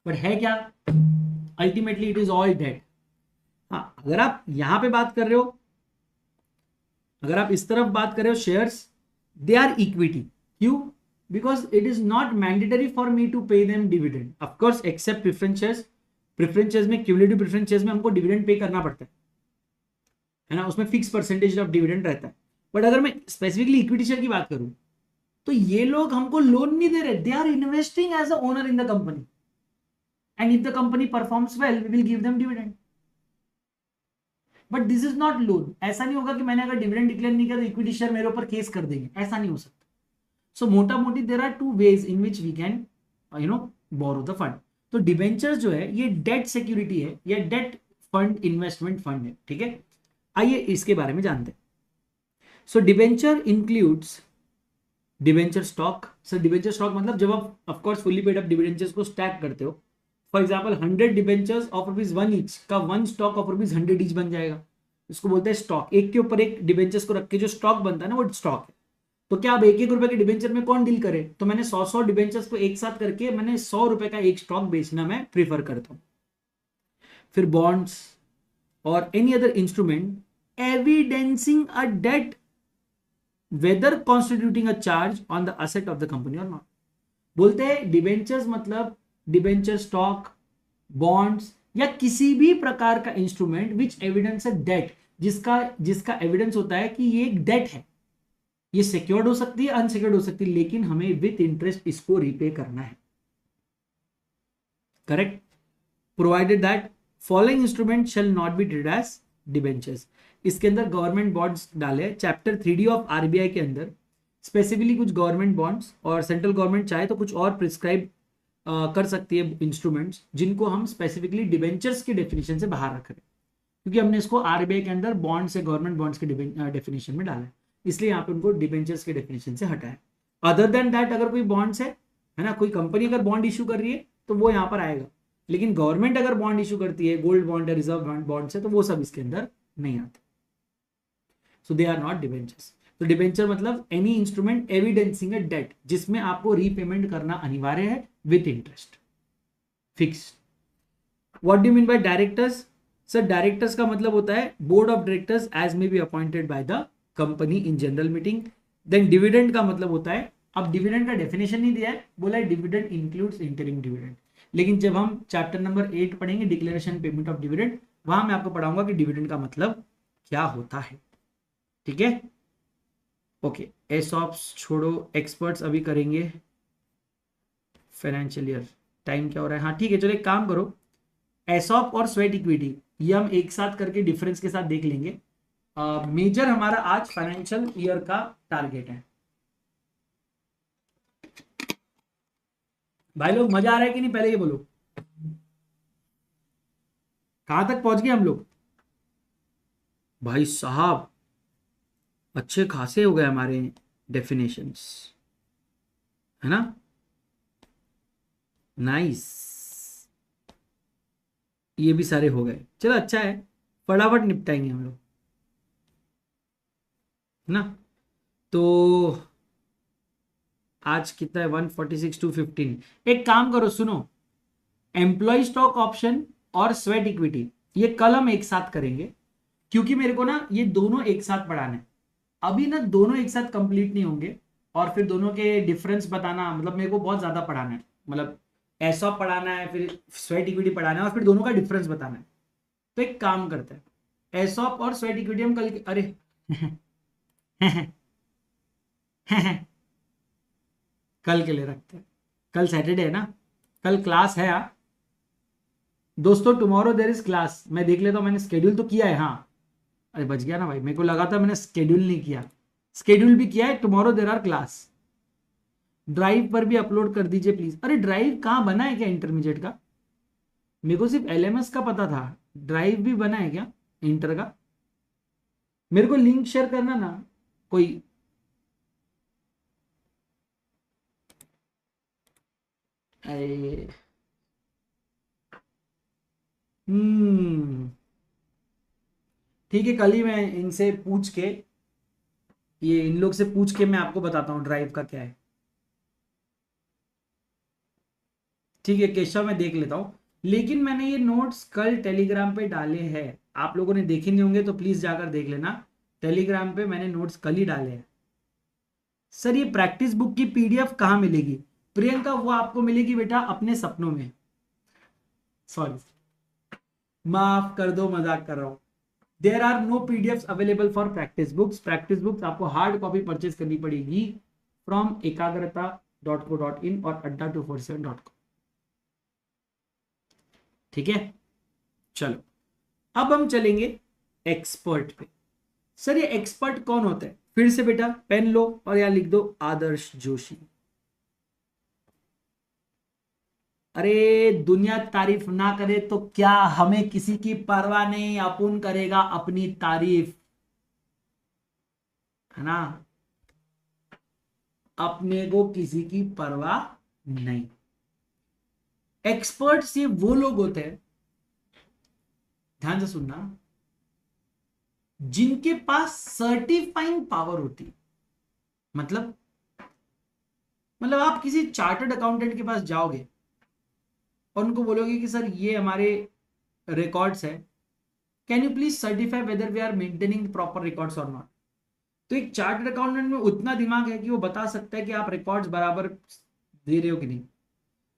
बट है क्या, ultimately it is all debt. हाँ, अगर आप यहां पे बात कर रहे हो, अगर आप इस तरफ बात कर रहे हो शेयर्स, दे आर इक्विटी, क्यों, because it is not mandatory for me to pay them dividend, of course except preference shares, preference shares में, क्यूमुलेटिव प्रेफरेंस शेयर्स में हमको डिविडेंड पे करना पड़ता है ना, उसमें फिक्स परसेंटेज ऑफ डिविडेंड रहता है। बट अगर मैं स्पेसिफिकली इक्विटी शेयर की बात करूं, तो ये लोग हमको लोन नहीं दे रहे, they are investing as a owner in the company, and if the company performs well we will give them dividend. But this is not loan, ऐसा नहीं होगा कि मैंने अगर डिविडेंड डिक्लेयर नहीं किया तो इक्विटी शेयर मेरे ऊपर केस कर देंगे, ऐसा नहीं हो सकता। सो मोटा मोटी there are two ways in which we can borrow the fund. तो डिबेंचर्स जो है ये डेट सिक्योरिटी है, या डेट फंड इन्वेस्टमेंट फंड है, ठीक है। आइए इसके बारे में जानते हैं। सो debenture includes debenture stock. Sir debenture stock मतलब जब आप of course fully paid up debentures को स्टैक करते हो, for example 100 debentures of ₹1 each का 1 स्टॉक ऑफ ₹100 ईच बन जाएगा, इसको बोलते हैं स्टॉक। एक के ऊपर एक डिबेंचर्स को रख के जो स्टॉक बनता है ना वो स्टॉक है। तो क्या अब 1-1 रुपए के डिबेंचर में कौन डील करे, तो मैंने 100 डिबेंचर्स को एक साथ करके मैंने 100 रुपए का एक स्टॉक बेचना मैं प्रीफर करता हूं। फिर बॉन्ड्स और any other instrument evidencing a debt whether constituting a charge on the asset of the company or not। बोलते हैं डिबेंचर्स मतलब डिबेंचर स्टॉक, बॉन्ड्स या किसी भी प्रकार का instrument which evidence a debt, जिसका जिसका एविडेंस होता है कि ये एक डेट है, ये सिक्योर्ड हो सकती है, अनसिक्योर्ड हो सकती है, लेकिन हमें विथ इंटरेस्ट इसको रीपे करना है, correct. Provided that following instrument shall not be treated as debentures. इसके अंदर गवर्नमेंट बॉन्ड्स डाले, चैप्टर 3D ऑफ आरबीआई के अंदर स्पेसिफिकली कुछ गवर्नमेंट बॉन्ड्स, और सेंट्रल गवर्नमेंट चाहे तो कुछ और प्रिस्क्राइब कर सकती है इंस्ट्रूमेंट्स, जिनको हम स्पेसिफिकली डिबेंचर्स की डेफिनेशन से बाहर रख रहे हैं, क्योंकि हमने इसको आरबीआई के अंदर बॉन्ड से गवर्नमेंट बॉन्ड्स के डेफिनेशन में डाला है, इसलिए यहाँ पे उनको डिबेंचर्स के डेफिनेशन से हटाया। अदर देन दैट अगर कोई बॉन्ड्स है ना, कोई कंपनी अगर बॉन्ड इशू कर रही है तो वो यहाँ पर आएगा, लेकिन गवर्नमेंट अगर बॉन्ड इशू करती है, गोल्ड बॉन्ड है, रिजर्व बॉन्ड है, तो वो सब इसके अंदर नहीं आते। So they are not debentures. तो डिबेंचर मतलब any instrument evidencing a debt, जिसमें आपको रीपेमेंट करना अनिवार्य है with interest fixed. What do mean by directors? Sir directors का मतलब होता है board of directors as may be appointed by the company in general meeting. Then dividend का मतलब होता है, अब डिविडेंड का डेफिनेशन नहीं दिया है, बोला है डिविडेंड इंक्लूड्स इंटरिम डिविडेंड, लेकिन जब हम चैप्टर नंबर 8 पढ़ेंगे डिक्लेरेशन पेमेंट ऑफ डिविडेंड, वहां मैं आपको पढ़ाऊंगा कि डिविडेंड का मतलब क्या होता है, ठीक है। ओके, एसऑप्स छोड़ो, एक्सपर्ट्स अभी करेंगे फाइनेंशियल ईयर। टाइम क्या हो रहा है, हाँ ठीक है, चलो एक काम करो, एसऑप और स्वेट इक्विटी ये हम एक साथ करके डिफरेंस के साथ देख लेंगे। मेजर हमारा आज फाइनेंशियल ईयर का टारगेट है। भाई लोग मजा आ रहा है कि नहीं, पहले ये बोलो कहां तक पहुंच गए हम लोग। भाई साहब अच्छे खासे हो गए हमारे डेफिनेशंस, है ना, नाइस, ये भी सारे हो गए, चलो अच्छा है, फटाफट निपटाएंगे हम लोग, है ना। तो आज कितना है, 146 to 15। एक काम करो सुनो, एम्प्लॉय स्टॉक ऑप्शन और स्वेट इक्विटी ये कल हम एक साथ करेंगे, क्योंकि मेरे को ना ये दोनों एक साथ पढ़ाना है। अभी ना दोनों एक साथ कंप्लीट नहीं होंगे, और फिर दोनों के डिफरेंस बताना, मतलब मेरे को बहुत ज्यादा पढ़ाना है, मतलब एसऑप पढ़ाना है, फिर स्वेट इक्विटी पढ़ाना है, और फिर दोनों का डिफरेंस बताना है। तो एक काम करते हैं, एसॉप और स्वेट इक्विटी हम कल अरे कल के लिए रखते हैं, कल सैटरडे है ना, कल क्लास है। हाँ दोस्तों, टुमारो देयर इज क्लास। मैं देख लेता हूँ, मैंने स्केड्यूल तो किया है। हाँ अरे बच गया ना भाई, मेरे को लगा था मैंने स्केड्यूल नहीं किया। स्केड्यूल भी किया है, tomorrow there are class. Drive पर भी अपलोड कर दीजिए प्लीज। अरे ड्राइव कहाँ बना है क्या इंटरमीडिएट का? मेरे को सिर्फ एलएमएस का पता था, ड्राइव भी बना है क्या इंटर का? मेरे को लिंक शेयर करना ना कोई। अरे ठीक है, कल ही मैं इनसे पूछ के, ये इन लोग से पूछ के मैं आपको बताता हूँ ड्राइव का क्या है। ठीक है केशव, मैं देख लेता हूँ। लेकिन मैंने ये नोट्स कल टेलीग्राम पे डाले हैं, आप लोगों ने देखे नहीं होंगे तो प्लीज जाकर देख लेना। टेलीग्राम पे मैंने नोट्स कल ही डाले हैं। सर ये प्रैक्टिस बुक की पीडीएफ कहाँ मिलेगी? प्रियंका वो आपको मिलेगी बेटा अपने सपनों में। सॉरी, माफ कर दो, मजाक कर रहा हूं। There are no PDF available for practice books. Practice books आपको हार्ड कॉपी परचेज करनी पड़ेगी फ्रॉम एकाग्रता.co.in और adda247.com। ठीक है, चलो अब हम चलेंगे एक्सपर्ट पे। सर ये एक्सपर्ट कौन होता है? फिर से बेटा पेन लो और यहां लिख दो आदर्श जोशी। अरे दुनिया तारीफ ना करे तो क्या, हमें किसी की परवाह नहीं, अपुन करेगा अपनी तारीफ, है ना? अपने को किसी की परवाह नहीं। एक्सपर्ट्स ये वो लोग होते हैं, ध्यान से सुनना, जिनके पास सर्टिफाइंग पावर होती है। मतलब आप किसी चार्टर्ड अकाउंटेंट के पास जाओगे और उनको बोलोगे कि सर ये हमारे रिकॉर्ड्स है, can you please certify whether we are maintaining proper records or not. तो एक चार्टर्ड अकाउंटेंट में उतना दिमाग है कि वो बता सकता है कि आप रिकॉर्ड्स बराबर दे रहे हो कि नहीं,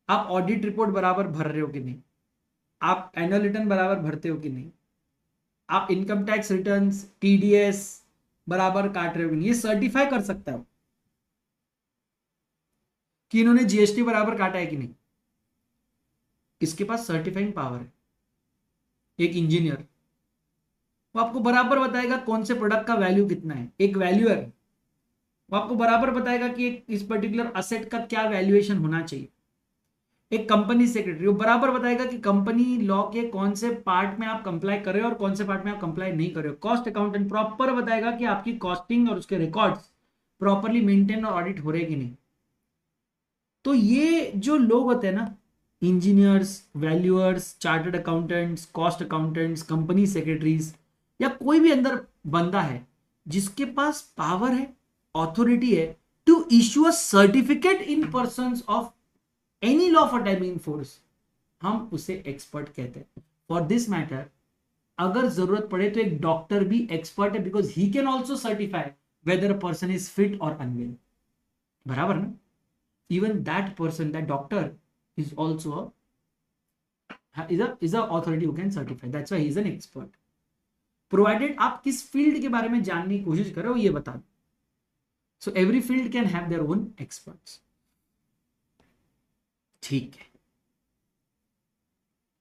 आप ऑडिट रिपोर्ट बराबर भर रहे हो कि नहीं, आप एनुअल रिटर्न बराबर भरते हो कि नहीं, आप इनकम टैक्स रिटर्न्स टीडीएस बराबर काट रहे हो कि नहीं, ये सर्टिफाई कर सकता है कि इन्होंने जीएसटी बराबर काटा है कि नहीं। इसके पास सर्टिफाइंग पावर है। एक इंजीनियर, वो आपको बराबर बताएगा कौन से प्रोडक्ट का वैल्यू कितना है। एक वैल्यूअर, वो आपको बराबर बताएगा कि एक इस पर्टिकुलर असेट का क्या वैल्यूएशन होना चाहिए। एक कंपनी सेक्रेटरी, वो बराबर बताएगा कि कंपनी लॉ के कौन से पार्ट में आप कंप्लाई कर रहे हो और कौन से पार्ट में आप कंप्लाई नहीं कर रहे हो। कॉस्ट अकाउंटेंट प्रॉपर बताएगा कि आपकी कॉस्टिंग और उसके रिकॉर्ड्स प्रॉपरली मेंटेन और ऑडिट हो रहे कि नहीं। तो ये जो लोग होते हैं ना, engineers, valuers, chartered accountants, cost accountants, company secretaries, या कोई भी अंदर बंदा है जिसके पास पावर है, ऑथोरिटी है to issue a certificate in pursuance of any law for timing force, हम उसे एक्सपर्ट कहते हैं। फॉर दिस मैटर अगर जरूरत पड़े तो एक डॉक्टर भी एक्सपर्ट है, because he can also certify weather a person is fit और अनवेल। बराबर ना? even that person, that doctor is also is a authority who can certify. That's why he is an expert, provided आप किस फील्ड के बारे में जानने की कोशिश कर रहे हो ये बता दो। So every field can have their own experts. ठीक है,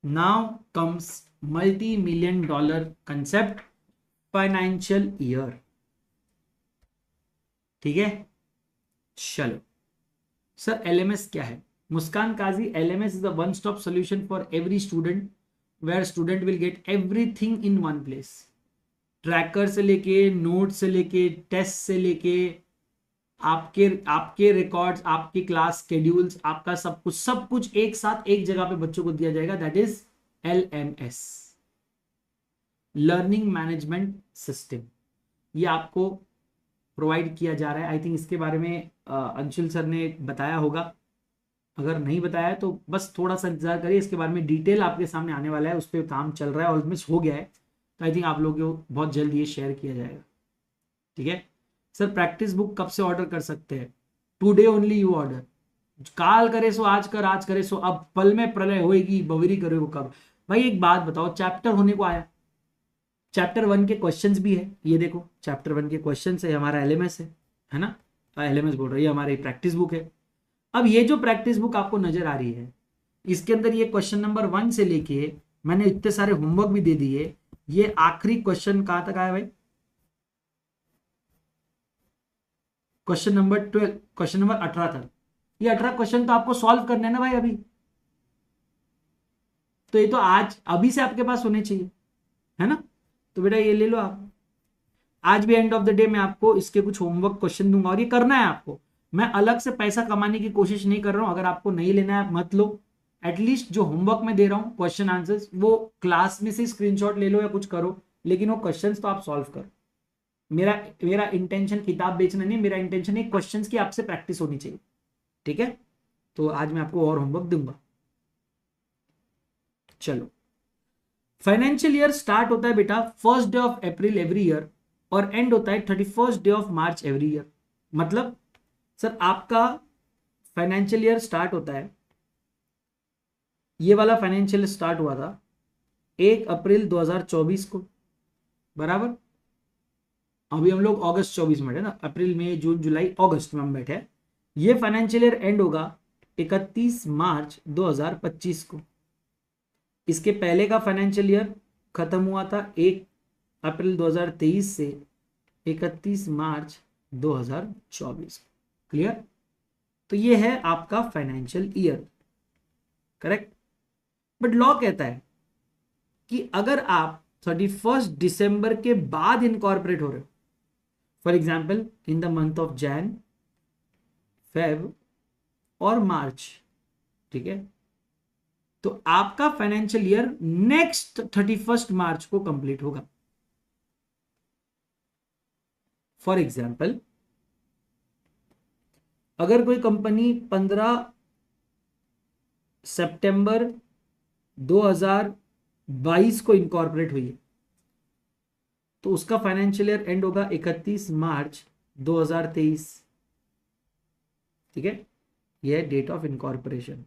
now comes multi-million dollar concept, financial year। ठीक है, चलो सर एलएमएस क्या है? Muskan Kazi, LMS is the one stop solution for every student, where student will get everything in one place. Tracker से लेके, नोट से लेके, टेस्ट से लेके, आपके रिकॉर्ड्स, आपके क्लास स्केड्यूल्स, आपका सब कुछ एक साथ एक जगह पे बच्चों को दिया जाएगा। That is LMS, learning management system. ये आपको प्रोवाइड किया जा रहा है। आई थिंक इसके बारे में अंशुल सर ने बताया होगा, अगर नहीं बताया तो बस थोड़ा सा इंतजार करिए, इसके बारे में डिटेल आपके सामने आने वाला है। उस पर काम चल रहा है, ऑलमोस्ट हो गया है, तो आई थिंक आप लोगों को बहुत जल्द ये शेयर किया जाएगा। ठीक है सर, प्रैक्टिस बुक कब से ऑर्डर कर सकते हैं? Today only you order. काल करे सो आज कर, आज करे सो अब, पल में प्रलय होएगी, बवरी करे वो कब। भाई एक बात बताओ, चैप्टर होने को आया, चैप्टर 1 के क्वेश्चंस भी है, ये देखो चैप्टर 1 के क्वेश्चंस है, हमारा एलएमएस है ना, एलएमएस बोल रहा है, ये हमारी प्रैक्टिस बुक है। अब ये जो प्रैक्टिस बुक आपको नजर आ रही है, इसके अंदर ये क्वेश्चन नंबर 1 से लेके मैंने इतने सारे होमवर्क भी दे दिए, ये आखिरी क्वेश्चन कहां तक आया भाई, क्वेश्चन नंबर 12, क्वेश्चन नंबर 18 तक। ये 18 क्वेश्चन तो आपको सॉल्व करने हैं ना भाई अभी, तो ये तो आज अभी से आपके पास होने चाहिए, है ना। तो बेटा ये ले लो आप, आज भी एंड ऑफ द डे मैं आपको इसके कुछ होमवर्क क्वेश्चन दूंगा और ये करना है आपको। मैं अलग से पैसा कमाने की कोशिश नहीं कर रहा हूं, अगर आपको नहीं लेना है मत लो, एटलीस्ट जो होमवर्क मैं दे रहा हूं क्वेश्चन आंसर्स वो क्लास में से स्क्रीनशॉट ले लो या कुछ करो, लेकिन वो क्वेश्चंस तो आप सॉल्व करो। मेरा मेरा इंटेंशन किताब बेचना नहीं, मेरा इंटेंशन है क्वेश्चंस की आपसे प्रैक्टिस होनी चाहिए, ठीक है। तो आज मैं आपको और होमवर्क दूंगा। चलो, फाइनेंशियल ईयर स्टार्ट होता है बेटा 1st day of April every year और एंड होता है 31st day of March every year. मतलब सर आपका फाइनेंशियल ईयर स्टार्ट होता है, ये वाला फाइनेंशियल स्टार्ट हुआ था 1 अप्रैल 2024 को, बराबर। अभी हम लोग अगस्त 24 में है ना, अप्रैल मई जून जुलाई अगस्त में हम बैठे हैं। ये फाइनेंशियल ईयर एंड होगा 31 मार्च 2025 को। इसके पहले का फाइनेंशियल ईयर खत्म हुआ था 1 अप्रैल 2023 से 31 मार्च 2024। क्लियर। तो ये है आपका financial year, correct. But law कहता है कि अगर आप 31 दिसंबर के बाद इनकॉर्पोरेट हो रहे हो, for example in the month of Jain, Feb और मार्च, ठीक है, तो आपका फाइनेंशियल ईयर नेक्स्ट 31 मार्च को कंप्लीट होगा। फॉर एग्जाम्पल अगर कोई कंपनी 15 सितंबर 2022 को इनकॉर्पोरेट हुई है, तो उसका फाइनेंशियल ईयर एंड होगा 31 मार्च 2023, ठीक है। यह है डेट ऑफ इनकॉर्पोरेशन।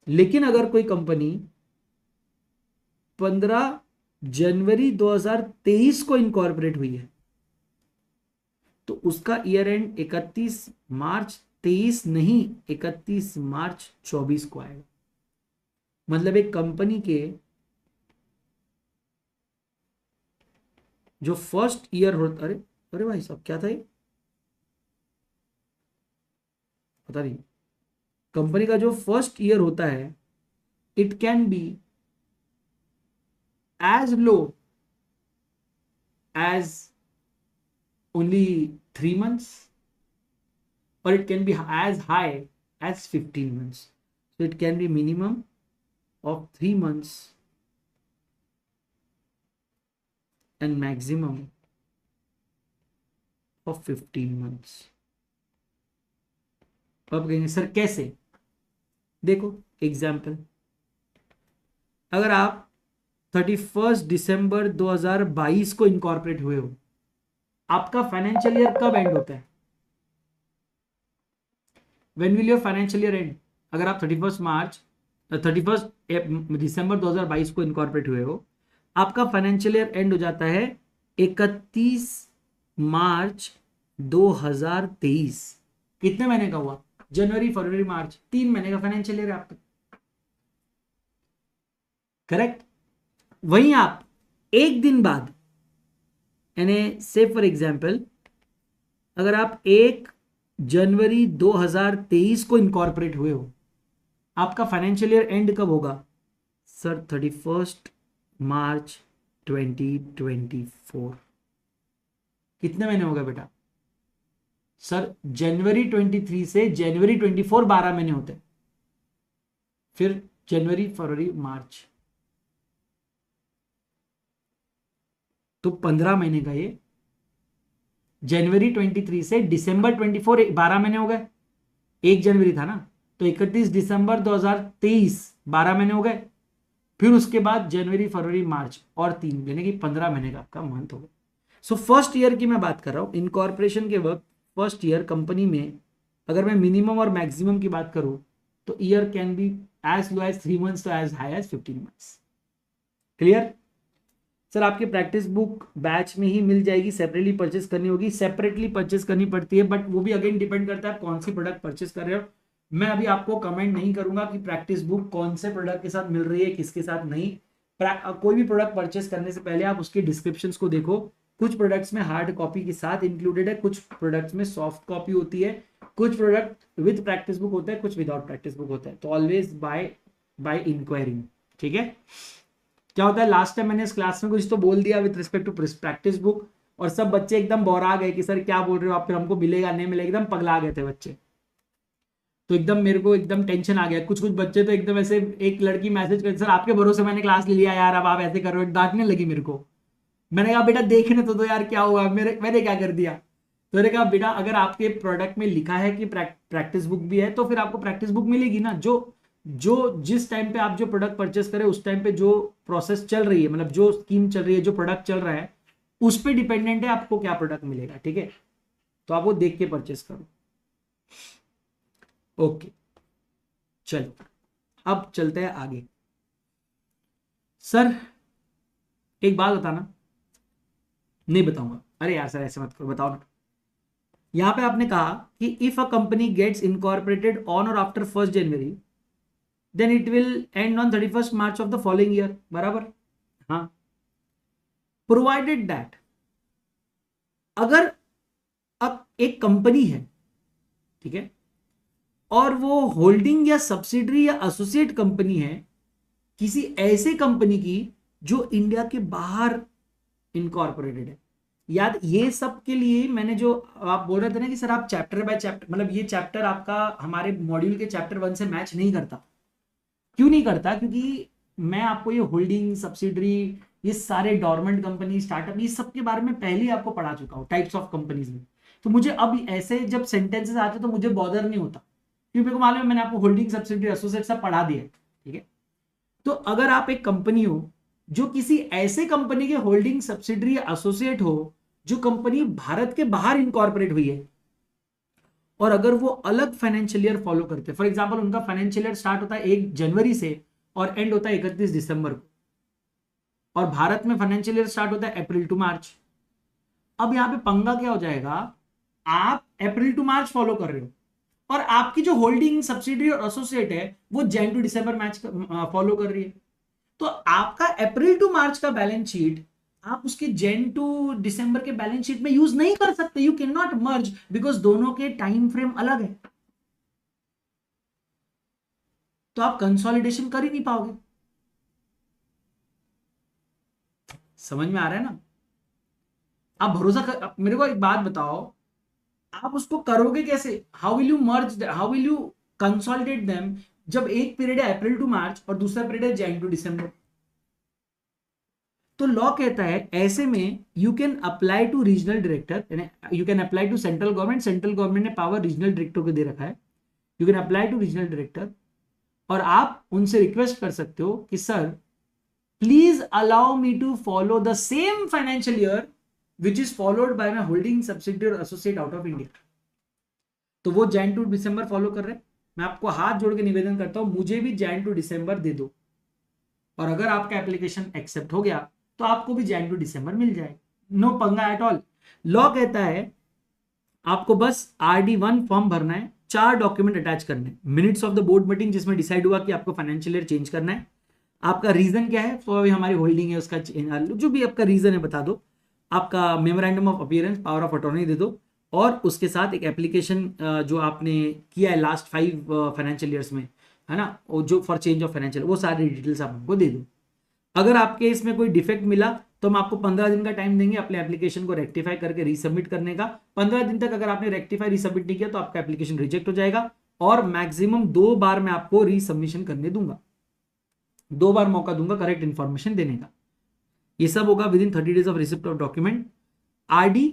लेकिन अगर कोई कंपनी 15 जनवरी 2023 को इनकॉर्पोरेट हुई है, तो उसका ईयर एंड 31 मार्च 23 नहीं 31 मार्च 24 को आएगा। मतलब एक कंपनी के जो फर्स्ट ईयर होता, अरे अरे भाई साहब क्या था ये, पता नहीं। कंपनी का जो फर्स्ट ईयर होता है it can be as low as only 3 months or it can be as high as 15 months. So it can be minimum of 3 months and maximum of 15 months. अब कहेंगे सर कैसे, देखो एग्जाम्पल, अगर आप 31 दिसंबर 2022 को इनकॉर्पोरेट हुए हो, आपका फाइनेंशियल ईयर कब एंड होता है, when will your financial year and. अगर आप 31 दिसंबर 2022 को इनकॉर्पोरेट हुए हो, आपका फाइनेंशियल ईयर एंड हो जाता है 31 मार्च 2023। कितने महीने का हुआ, जनवरी फरवरी मार्च, 3 महीने का फाइनेंशियल ईयर है आपका, करेक्ट। वहीं आप एक दिन बाद, यानी से फॉर एग्जाम्पल अगर आप 1 जनवरी 2023 को इनकॉर्पोरेट हुए हो, आपका फाइनेंशियल ईयर एंड कब होगा सर, 31 मार्च 2024। कितने महीने होगा बेटा सर, जनवरी 23 से जनवरी 24 12 महीने होते हैं, फिर जनवरी फरवरी मार्च, तो 15 महीने का ये। जनवरी 23 से दिसंबर 24 12 महीने हो गए, 1 जनवरी था ना, तो 31 दिसंबर 2023 12 महीने हो गए, फिर उसके बाद जनवरी फरवरी मार्च और 3, यानी कि 15 महीने का आपका मंथ हो गया। सो फर्स्ट ईयर की मैं बात कर रहा हूं, इनकॉर्पोरेशन के वक्त फर्स्ट ईयर कंपनी में अगर मैं मिनिमम और मैक्सिमम की बात करूं तो year can be as low as 3 months to as high as 15 months. Clear? Sir आपकी प्रैक्टिस बुक बैच में ही मिल जाएगी, सेपरेटली परचेस करनी होगी? सेपरेटली परचेस करनी पड़ती है, बट वो भी अगेन डिपेंड करता है कौन सी प्रोडक्ट परचेस कर रहे हो। मैं अभी आपको कमेंट नहीं करूंगा कि प्रैक्टिस बुक कौन से प्रोडक्ट के साथ मिल रही है, किसके साथ नहीं। कोई भी प्रोडक्ट परचेस करने से पहले आप उसके डिस्क्रिप्शंस को देखो। कुछ प्रोडक्ट्स में हार्ड कॉपी के साथ इंक्लूडेड है, कुछ प्रोडक्ट्स में सॉफ्ट कॉपी होती है, कुछ प्रोडक्ट विद प्रैक्टिस बुक होता है, कुछ विदाउट प्रैक्टिस बुक होता है। तो ऑलवेज बाय इंक्वायरिंग, ठीक है? क्या होता है, लास्ट टाइम मैंने इस क्लास में कुछ तो बोल दिया with respect to practice book, और सब बच्चे एकदम बोरा गए कि सर क्या बोल रहे हो आप, फिर हमको मिलेगा नहीं मिलेगा, एकदम पगला गए थे बच्चे। तो एकदम मेरे को एकदम टेंशन आ गया। कुछ कुछ बच्चे तो एकदम ऐसे, एक लड़की मैसेज कर, सर आपके भरोसे मैंने क्लास ले लिया यार, अब आप ऐसे कर रहे हो, डांटने लगी मेरे को। मैंने कहा बेटा देखने तो दो यार क्या हुआ, मैंने क्या कर दिया? तो मैंने कहा बेटा अगर आपके प्रोडक्ट में लिखा है कि प्रैक्टिस बुक भी है, तो फिर आपको प्रैक्टिस बुक मिलेगी ना। जो जो जिस टाइम पे आप जो प्रोडक्ट परचेस करें उस टाइम पे जो प्रोसेस चल रही है, मतलब जो स्कीम चल रही है, जो प्रोडक्ट चल रहा है, उस पे डिपेंडेंट है आपको क्या प्रोडक्ट मिलेगा, ठीक है? तो आप वो देख के परचेस करो। ओके, चलो अब चलते हैं आगे। सर एक बात बताना। नहीं बताऊंगा, अरे यार सर ऐसे मत करो, बताओ ना। यहां पे आपने कहा कि if a company gets incorporated on और after 1 January then it will end on 31 March of the following year, बराबर? हाँ, प्रोवाइडेड दैट, अगर अब एक कंपनी है, ठीक है, और वो होल्डिंग या सब्सिडरी या एसोसिएट कंपनी है किसी ऐसे कंपनी की जो इंडिया के बाहर इनकॉर्पोरेटेड है। याद, ये सब के लिए मैंने जो आप बोल रहे थे ना कि सर आप चैप्टर बाय चैप्टर, मतलब ये चैप्टर आपका हमारे मॉड्यूल के चैप्टर 1 से मैच नहीं करता। क्यों नहीं करता? क्योंकि मैं आपको ये होल्डिंग, सब्सिडरी, ये सारे डॉर्मेंट कंपनी, स्टार्टअप, ये सब के बारे में पहले ही आपको पढ़ा चुका हूँ टाइप्स ऑफ कंपनीज में। तो मुझे अब ऐसे जब सेंटेंसेस आते तो मुझे बॉदर नहीं होता, क्योंकि मेरे को मालूम है मैंने आपको होल्डिंग, सब्सिडरी, एसोसिएट सब पढ़ा दिया है, ठीक है? तो अगर आप एक कंपनी हो जो किसी ऐसे कंपनी के होल्डिंग, सब्सिडरी या एसोसिएट हो जो कंपनी भारत के बाहर इनकॉर्पोरेट हुई है, और अगर वो अलग फाइनेंशियल ईयर फॉलो करते हैं, फॉर एग्जांपल उनका फाइनेंशियल ईयर स्टार्ट होता है 1 जनवरी से और एंड होता है 31 दिसंबर को, और भारत में फाइनेंशियल ईयर स्टार्ट होता है अप्रैल टू मार्च। अब यहां पे पंगा क्या हो जाएगा, आप अप्रैल टू मार्च फॉलो कर रहे हो और आपकी जो होल्डिंग, सब्सिडरी और एसोसिएट है वो जैन टू दिसंबर मैच फॉलो कर रही है। तो आपका अप्रैल टू मार्च का बैलेंस शीट आप उसके जैन टू दिसंबर के बैलेंस शीट में यूज नहीं कर सकते। You can not merge, because दोनों के टाइम फ्रेम अलग है, तो आप कंसोलिडेशन कर ही नहीं पाओगे। समझ में आ रहा है ना? आप भरोसा कर, मेरे को एक बात बताओ, आप उसको करोगे कैसे? How will you merge, how will you consolidate them, जब एक पीरियड है अप्रैल टू मार्च और दूसरा पीरियड है जैन टू दिसंबर? तो लॉ कहता है ऐसे में you can apply to regional director, you can apply to central government, central government ने पावर रीजनल डायरेक्टर को दे रखा है, you can apply to regional director, और आप उनसे रिक्वेस्ट कर सकते हो कि sir please allow me to follow the same financial year which is followed by my holding, subsidiary और एसोसिएट आउट ऑफ इंडिया। तो वो जैन टू दिसंबर फॉलो कर रहे हैं, मैं आपको हाथ जोड़ के निवेदन करता हूं मुझे भी जैन टू दिसंबर दे दो, और अगर आपका एप्लीकेशन एक्सेप्ट हो गया तो आपको भी जैन टू दिसंबर मिल जाए, नो पंगा एट ऑल। लॉ कहता है आपको बस RD1 फॉर्म भरना है, 4 डॉक्यूमेंट अटैच करने, minutes of the board meeting जिसमें डिसाइड हुआ कि आपको फाइनेंशियल ईयर चेंज करना है, आपका रीजन क्या है, तो अभी हमारी होल्डिंग है उसका जो भी आपका रीजन है बता दो, आपका memorandum of appearance, power of attorney दे दो, और उसके साथ एक एप्लीकेशन जो आपने किया है लास्ट 5 फाइनेंशियल ईयर्स में, है ना, और जो फॉर चेंज ऑफ फाइनेंशियल, वो सारी डिटेल्स आप हमको दे दो। अगर आपके इसमें कोई डिफेक्ट मिला तो हम आपको 15 दिन का टाइम देंगे अपने एप्लीकेशन को रेक्टिफाई करके रीसबमिट करने का। 15 दिन तक अगर आपने रेक्टिफाई रीसबमिट नहीं किया तो आपका एप्लीकेशन रिजेक्ट हो जाएगा, और मैक्सिमम 2 बार मैं आपको रीसबमिशन करने दूंगा, 2 बार मौका दूंगा करेक्ट इंफॉर्मेशन देने का। ये सब होगा with in 30 days of receipt of document. RD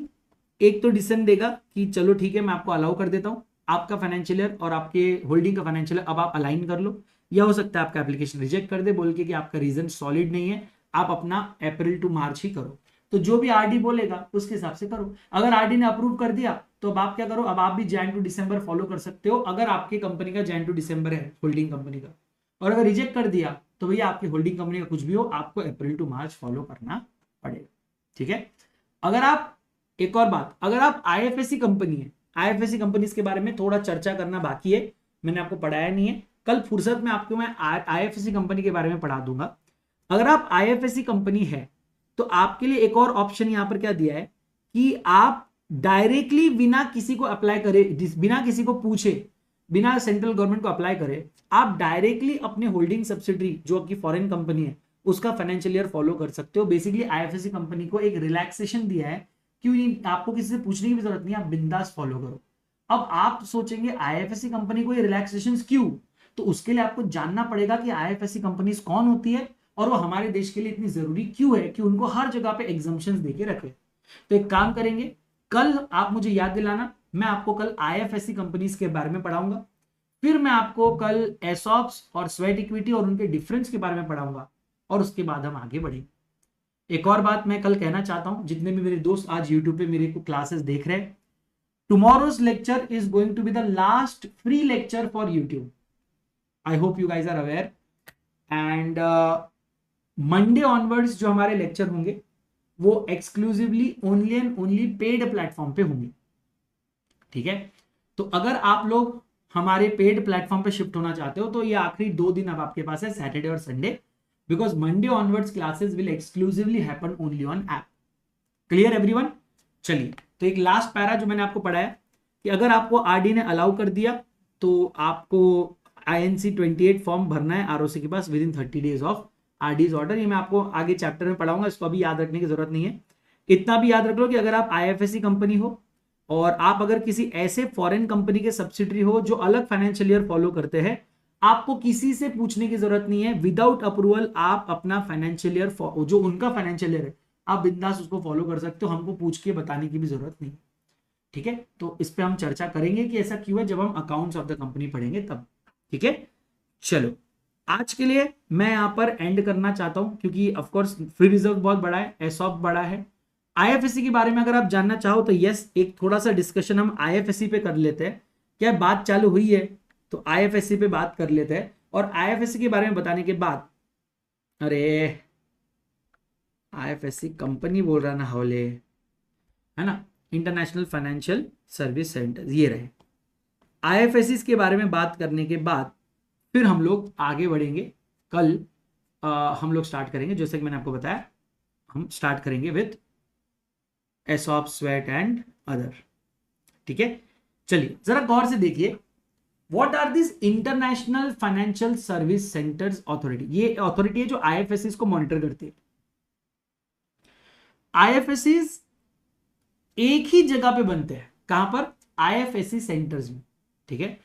एक तो डिसीजन देगा कि चलो ठीक है मैं आपको अलाउ कर देता हूं, आपका फाइनेंशियल ईयर और आपके होल्डिंग का फाइनेंशियल ईयर अब आप अलाइन कर लो, या हो सकता है आपका एप्लीकेशन रिजेक्ट कर दे बोल के कि आपका रीजन सॉलिड नहीं है, आप अपना अप्रैल टू मार्च ही करो। तो जो भी RD बोलेगा उसके हिसाब से करो। अगर RD ने अप्रूव कर दिया तो अब आप क्या करो, अब आप भी जैन टू दिसंबर फॉलो कर सकते हो अगर आपकी कंपनी का जैन टू दिसंबर है होल्डिंग कंपनी का, और अगर रिजेक्ट कर दिया तो भैया आपकी होल्डिंग कंपनी का कुछ भी हो, आपको अप्रैल टू मार्च फॉलो करना पड़ेगा। ठीक है। अगर आप, एक और बात, अगर आप आईएफएससी कंपनी है, आईएफएससी कंपनी के बारे में थोड़ा चर्चा करना बाकी है, मैंने आपको पढ़ाया नहीं है, कल फुर्सत में आपको मैं आईएफएससी कंपनी के बारे में पढ़ा दूंगा। अगर आप आईएफएससी कंपनी है तो आपके लिए एक और ऑप्शन यहां पर क्या दिया है कि आप डायरेक्टली बिना किसी को अप्लाई करे, बिना किसी को पूछे, बिना सेंट्रल गवर्नमेंट को अप्लाई करे, आप डायरेक्टली अपने होल्डिंग सब्सिडरी जो आपकी फॉरेन कंपनी है उसका फाइनेंशियल ईयर फॉलो कर सकते हो। बेसिकली आईएफएससी कंपनी को एक रिलैक्सेशन दिया है, क्यों, आपको किसी से पूछने की भी जरूरत नहीं, आप बिंदास फॉलो करो। अब आप सोचेंगे आईएफएससी कंपनी को ये रिलैक्सेशन क्यों, तो उसके लिए आपको जानना पड़ेगा कि आईएफएससी कंपनीज कौन होती है और वो हमारे देश के लिए इतनी जरूरी क्यों है कि उनको हर जगह पे एग्जम्पशंस देके रखे। तो एक काम करेंगे, कल आप मुझे याद दिलाना, मैं आपको कल आईएफएससी कंपनीज के बारे में पढ़ाऊंगा, फिर मैं आपको कल एसॉप्स और स्वेट इक्विटी और उनके डिफरेंस के बारे में पढ़ाऊंगा, और उसके बाद हम आगे बढ़ेंगे। एक और बात मैं कल कहना चाहता हूं, जितने भी मेरे दोस्त आज यूट्यूब पे मेरे को क्लासेस देख रहे हैं, tomorrow's lecture is going to be the last free lecture for YouTube. I hope you guys are aware. And Monday onwards जो हमारे लेक्चर होंगे वो exclusively only and only paid platform पे होंगे। ठीक है। तो अगर आप लोग हमारे पेड प्लेटफॉर्म पे शिफ्ट होना चाहते हो तो ये आखिरी 2 दिन अब आपके पास है, सैटरडे और Sunday, because Monday onwards classes will exclusively happen only on app. Clear everyone? चलिए, तो एक लास्ट पैरा जो मैंने आपको पढ़ाया कि अगर आपको आरडी ने अलाउ कर दिया तो आपको INC 28 फॉर्म भरना है आरओसी के पास within 30 days of RD's order. ये मैं आपको आगे चैप्टर में पढ़ाऊंगा, इसको अभी याद रखने की जरूरत नहीं है। इतना भी याद रख लो कि अगर आप आईएफएससी कंपनी हो और आप अगर किसी ऐसे फॉरेन कंपनी के सब्सिडरी हो जो अलग फाइनेंशियल ईयर फॉलो करते हैं, आपको किसी से पूछने की जरूरत नहीं है, विदाउट अप्रूवल आप अपना फाइनेंशियल ईयर जो उनका फाइनेंशियल ईयर है आप बिंदास उसको फॉलो कर सकते हो, हमको पूछ के बताने की भी जरूरत नहीं। ठीक है। तो इस पे हम चर्चा करेंगे कि ऐसा क्यों है जब हम अकाउंट्स ऑफ द कंपनी पढ़ेंगे तब। ठीक है। चलो, आज के लिए मैं यहां पर एंड करना चाहता हूं, क्योंकि ऑफकोर्स फ्री रिजर्व बहुत बड़ा है, एसॉप बड़ा है। आईएफएससी के बारे में अगर आप जानना चाहो तो यस, एक थोड़ा सा डिस्कशन हम आईएफएससी पे कर लेते हैं। क्या बात चालू हुई है तो आईएफएससी पे बात कर लेते हैं। और आईएफएससी के बारे में बताने के बाद, अरे आईएफएससी कंपनी बोल रहा ना हौले, है ना, इंटरनेशनल फाइनेंशियल सर्विस सेंटर, ये रहे। आईएफएससी के बारे में बात करने के बाद फिर हम लोग आगे बढ़ेंगे। कल हम लोग स्टार्ट करेंगे, जैसे कि मैंने आपको बताया, हम स्टार्ट करेंगे with ESOP, sweat and other. ठीक है। चलिए जरा गौर से देखिए, what are this international financial service centers authority. ये अथॉरिटी है जो आईएफएससी को मॉनिटर करती है। आईएफएससी एक ही जगह पे बनते हैं, कहां पर? आईएफएससी सेंटर्स में। ठीक है।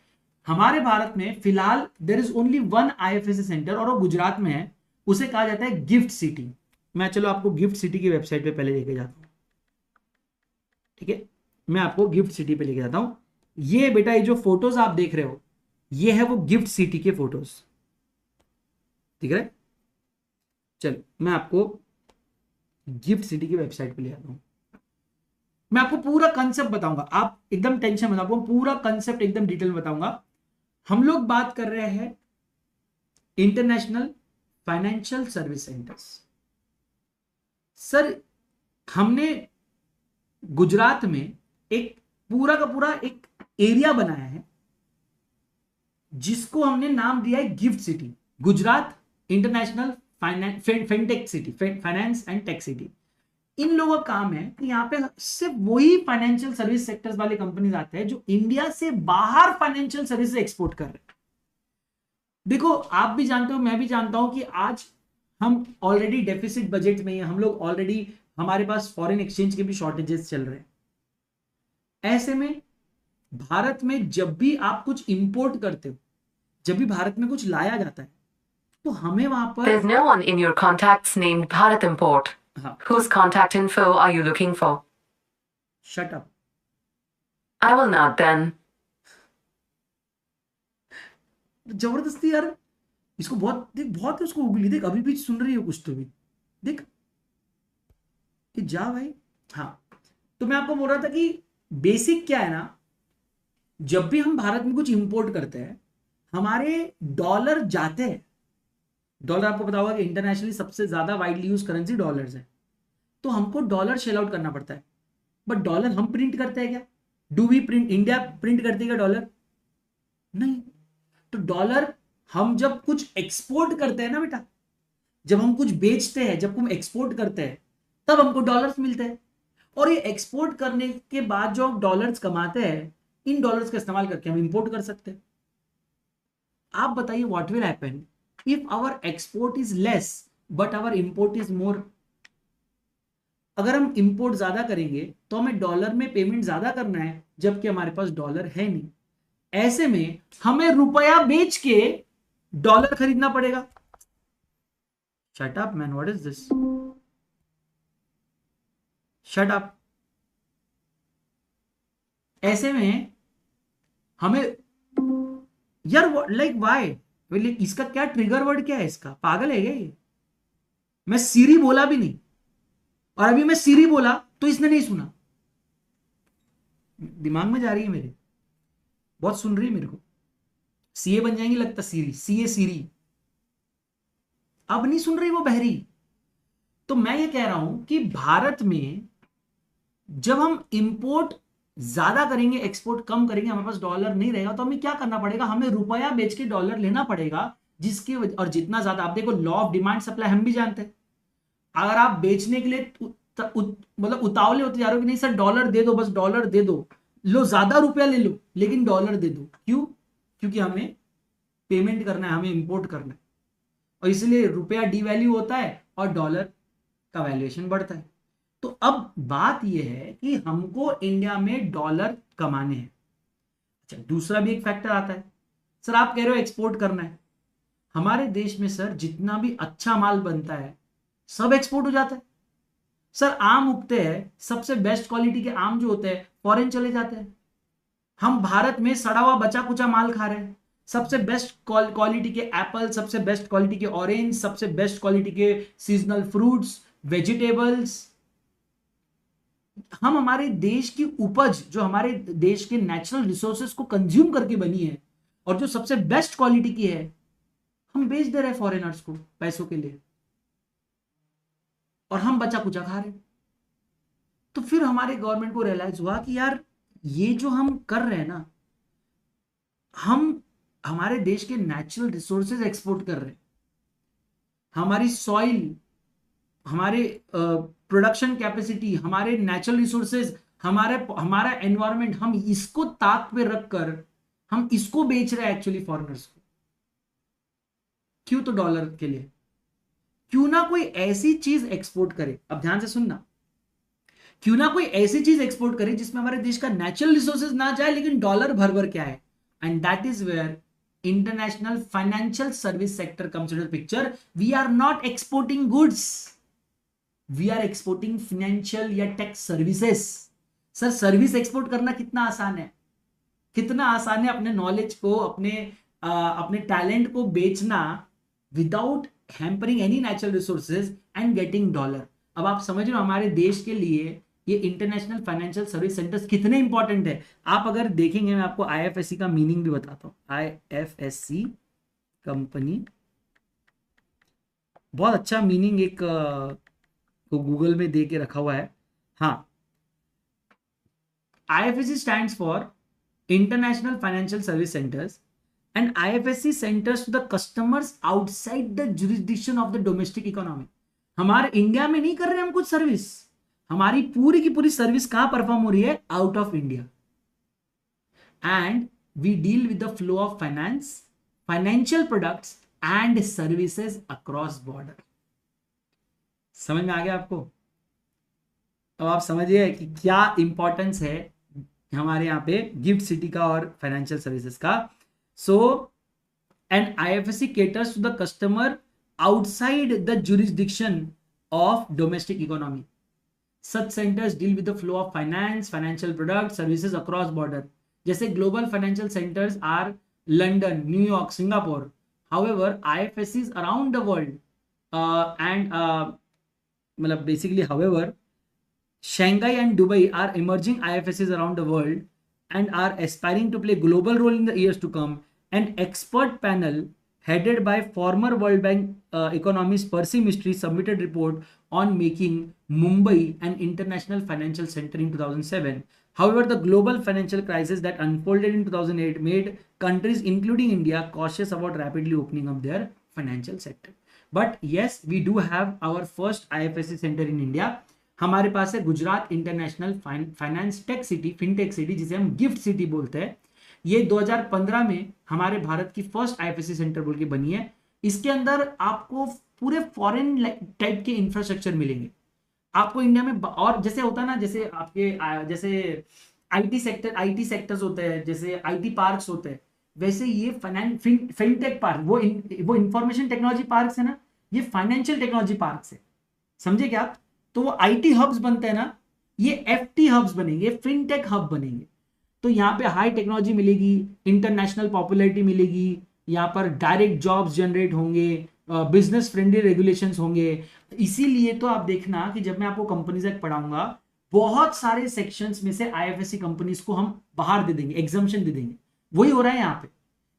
हमारे भारत में फिलहाल there is only one IFSC center और वो गुजरात में है, उसे कहा जाता है गिफ्ट सिटी। मैं चलो आपको गिफ्ट सिटी की वेबसाइट पे पहले लेके जाता हूं। ठीक है, मैं आपको गिफ्ट सिटी पे लेके जाता हूं। ये बेटा, ये जो फोटोज आप देख रहे हो, ये है वो गिफ्ट सिटी के फोटोज, ठीक है। चलो मैं आपको गिफ्ट सिटी की वेबसाइट पे ले आता हूं। मैं आपको पूरा कंसेप्ट बताऊंगा, आप एकदम टेंशन मत, आपको पूरा कंसेप्ट एकदम डिटेल में बताऊंगा। हम लोग बात कर रहे हैं international financial service centres. Sir, हमने गुजरात में एक पूरा का पूरा एक एरिया बनाया है जिसको हमने नाम दिया है GIFT city, Gujarat international fintech city, finance and tech city. इन लोगों का काम है कि यहाँ पे सिर्फ वही फाइनेंशियल सर्विस सेक्टर्स वाले कंपनीज आते हैं जो इंडिया से बाहर फाइनेंशियल सर्विस एक्सपोर्ट कर रहे हैं। देखो, आप भी जानते हो, मैं भी जानता हूं कि आज हम ऑलरेडी डेफिसिट बजट में हैं, हम लोग ऑलरेडी, हमारे पास फॉरेन एक्सचेंज के भी शॉर्टेजेस चल रहे हैं। ऐसे में भारत में जब भी आप कुछ इंपोर्ट करते हो, जब भी भारत में कुछ लाया जाता है, तो हमें वहां पर There's no one in your contacts named Bharat Import. हाँ, Whose contact info are you looking for? Shut up. I will not then. जबरदस्ती यार, इसको बहुत देख, बहुत उसको उगली देख, अभी भी सुन रही हो कुछ तो भी देख कि जा भाई। हाँ, तो मैं आपको बोल रहा था कि बेसिक क्या है ना, जब भी हम भारत में कुछ इंपोर्ट करते हैं, हमारे डॉलर जाते हैं डॉलर आपको पता होगा कि इंटरनेशनली सबसे ज्यादा वाइडली यूज करेंसी डॉलर्स है, तो हमको डॉलर शेल आउट करना पड़ता है। बट डॉलर हम प्रिंट करते हैं क्या? Do we print? India print करती है क्या डॉलर? नहीं। तो डॉलर हम जब कुछ एक्सपोर्ट करते हैं ना बेटा, जब हम कुछ बेचते हैं, जब हम एक्सपोर्ट करते हैं, तब हमको डॉलर्स मिलते हैं। और ये एक्सपोर्ट करने के बाद जो हम डॉलर्स कमाते हैं, इन डॉलर्स का इस्तेमाल करके हम इंपोर्ट कर सकते हैं। आप बताइए what will happen if our export is less but our import is more? अगर हम इंपोर्ट ज्यादा करेंगे तो हमें डॉलर में पेमेंट ज्यादा करना है, जबकि हमारे पास डॉलर है नहीं। ऐसे में हमें रुपया बेच के डॉलर खरीदना पड़ेगा। Shut up man, what is this? Shut up. ऐसे में हमें यार लाइक वाई, इसका क्या ट्रिगर वर्ड क्या है? इसका पागल है क्या ये? मैं सीरी बोला भी नहीं, और अभी मैं सीरी बोला तो इसने नहीं सुना। दिमाग में जा रही है मेरे, बहुत सुन रही है मेरे को। सीए बन जाएंगी लगता, सीरी, सीए सीरी। अब नहीं सुन रही वो बहरी। तो मैं ये कह रहा हूं कि भारत में जब हम इंपोर्ट ज्यादा करेंगे, एक्सपोर्ट कम करेंगे, हमारे पास डॉलर नहीं रहेगा, तो हमें क्या करना पड़ेगा? हमें रुपया बेच के डॉलर लेना पड़ेगा, और जितना ज्यादा, आप देखो लॉ ऑफ डिमांड सप्लाई हम भी जानते हैं। अगर आप बेचने के लिए मतलब उतावले होते जा रहे हो कि नहीं सर डॉलर दे दो, बस डॉलर दे दो, लो ज्यादा रुपया ले लो लेकिन डॉलर दे दो, क्यों? क्योंकि हमें पेमेंट करना है, हमें इंपोर्ट करना है, और इसलिए रुपया डिवैल्यू होता है और डॉलर का वैल्यूएशन बढ़ता है। तो अब बात यह है कि हमको इंडिया में डॉलर कमाने हैं। अच्छा, दूसरा भी एक फैक्टर आता है। सर आप कह रहे हो एक्सपोर्ट करना है, हमारे देश में सर जितना भी अच्छा माल बनता है सब एक्सपोर्ट हो जाता है। सर आम उगते हैं, सबसे बेस्ट क्वालिटी के आम जो होते हैं फॉरेन चले जाते हैं। हम भारत में सड़ा हुआ बचा कुचा माल खा रहे हैं। सबसे बेस्ट क्वालिटी के एप्पल, सबसे बेस्ट क्वालिटी के ऑरेंज, सबसे बेस्ट क्वालिटी के सीजनल फ्रूट्स, वेजिटेबल्स, हम हमारे देश की उपज, जो हमारे देश के नेचुरल रिसोर्सेज को कंज्यूम करके बनी है और जो सबसे बेस्ट क्वालिटी की है, हम बेच दे रहे हैं फॉरेनर्स को पैसों के लिए, और हम बचा कुचा खा रहे हैं। तो फिर हमारे गवर्नमेंट को रियलाइज हुआ कि यार ये जो हम कर रहे हैं ना, हम हमारे देश के नेचुरल रिसोर्सेज एक्सपोर्ट कर रहे हैं, हमारी सॉइल, हमारे प्रोडक्शन कैपेसिटी, हमारे नेचुरल रिसोर्सेज, हमारा एनवायरनमेंट, हम इसको ताक पे रखकर हम इसको बेच रहे हैं एक्चुअली फॉरेनर्स को। क्यों? तो डॉलर के लिए। क्यों ना कोई ऐसी चीज एक्सपोर्ट करे, अब ध्यान से सुनना, क्यों ना कोई ऐसी चीज एक्सपोर्ट करे जिसमें हमारे देश का नेचुरल रिसोर्सेज ना जाए लेकिन डॉलर भर भर के आए। And that is where international financial service sector comes into the picture. We are not exporting goods, we are exporting financial या tech services. Sir service export करना कितना आसान है, कितना आसान है अपने नॉलेज को, अपने टैलेंट को बेचना without hampering any natural resources and getting dollar. अब आप समझ रहे हो हमारे देश के लिए ये इंटरनेशनल फाइनेंशियल सर्विस सेंटर्स कितने इंपॉर्टेंट है। आप अगर देखेंगे, मैं आपको आईएफएससी का मीनिंग भी बताता हूं। आईएफएससी कंपनी, बहुत अच्छा मीनिंग एक तो गूगल में दे के रखा हुआ है। हाँ, IFSC stands for International Financial Service Centers, and IFSC centers to the customers outside the jurisdiction of the domestic economy. हमारे इंडिया में नहीं कर रहे हम कुछ सर्विस, हमारी पूरी की पूरी सर्विस कहां परफॉर्म हो रही है? Out of India. And we deal with the flow of finance, financial products and services across border. समझ में आ गया आपको? अब आप समझिए कि क्या इंपॉर्टेंस है हमारे यहाँ पे गिफ्ट सिटी का और फाइनेंशियल सर्विसेज का। So and IFSC caters to the customer outside the jurisdiction of domestic economy. Such centers deal with the flow of finance, financial product, services across border. जैसे global financial centers are London, New York, Singapore. However IFSCs around the world and मतलब basically however Shanghai and Dubai are emerging IFSCs around the world and are aspiring to play global role in the years to come. An expert panel headed by former World Bank economist Percy Mystery, submitted report on making Mumbai an international financial center in 2007. However, the global financial crisis that unfolded in 2008 made countries, including India, cautious about rapidly opening up their financial sector. But yes, we do have our first IFSC center in India. हमारे पास है Gujarat international finance tech city, fintech city, जिसे हम गिफ्ट सिटी बोलते हैं। ये 2015 में हमारे भारत की फर्स्ट आईएफएससी सेंटर बोल के बनी है। इसके अंदर आपको पूरे फॉरेन टाइप के इंफ्रास्ट्रक्चर मिलेंगे आपको इंडिया में। और जैसे होता है ना, जैसे आपके जैसे आईटी सेक्टर्स होते हैं, जैसे आईटी पार्क्स होते हैं, वैसे ये फिनटेक पार्क, वो इंफॉर्मेशन टेक्नोलॉजी पार्क्स है ना, ये फाइनेंशियल टेक्नोलॉजी पार्क्स है, समझे क्या आप? तो वो आईटी हब्स बनते हैं ना, ये एफटी हब्स बनेंगे, फिनटेक हब बनेंगे। तो यहाँ पे हाई टेक्नोलॉजी मिलेगी, इंटरनेशनल पॉपुलैरिटी मिलेगी, यहाँ पर डायरेक्ट जॉब्स जनरेट होंगे, बिजनेस फ्रेंडली रेगुलेशंस होंगे। इसीलिए तो आप देखना कि जब मैं आपको कंपनीज एक्ट पढ़ाऊंगा, बहुत सारे सेक्शंस में से आईएफएससी कंपनीज को हम बाहर दे देंगे, एग्जम्पशन दे देंगे। वही हो रहा है यहाँ पे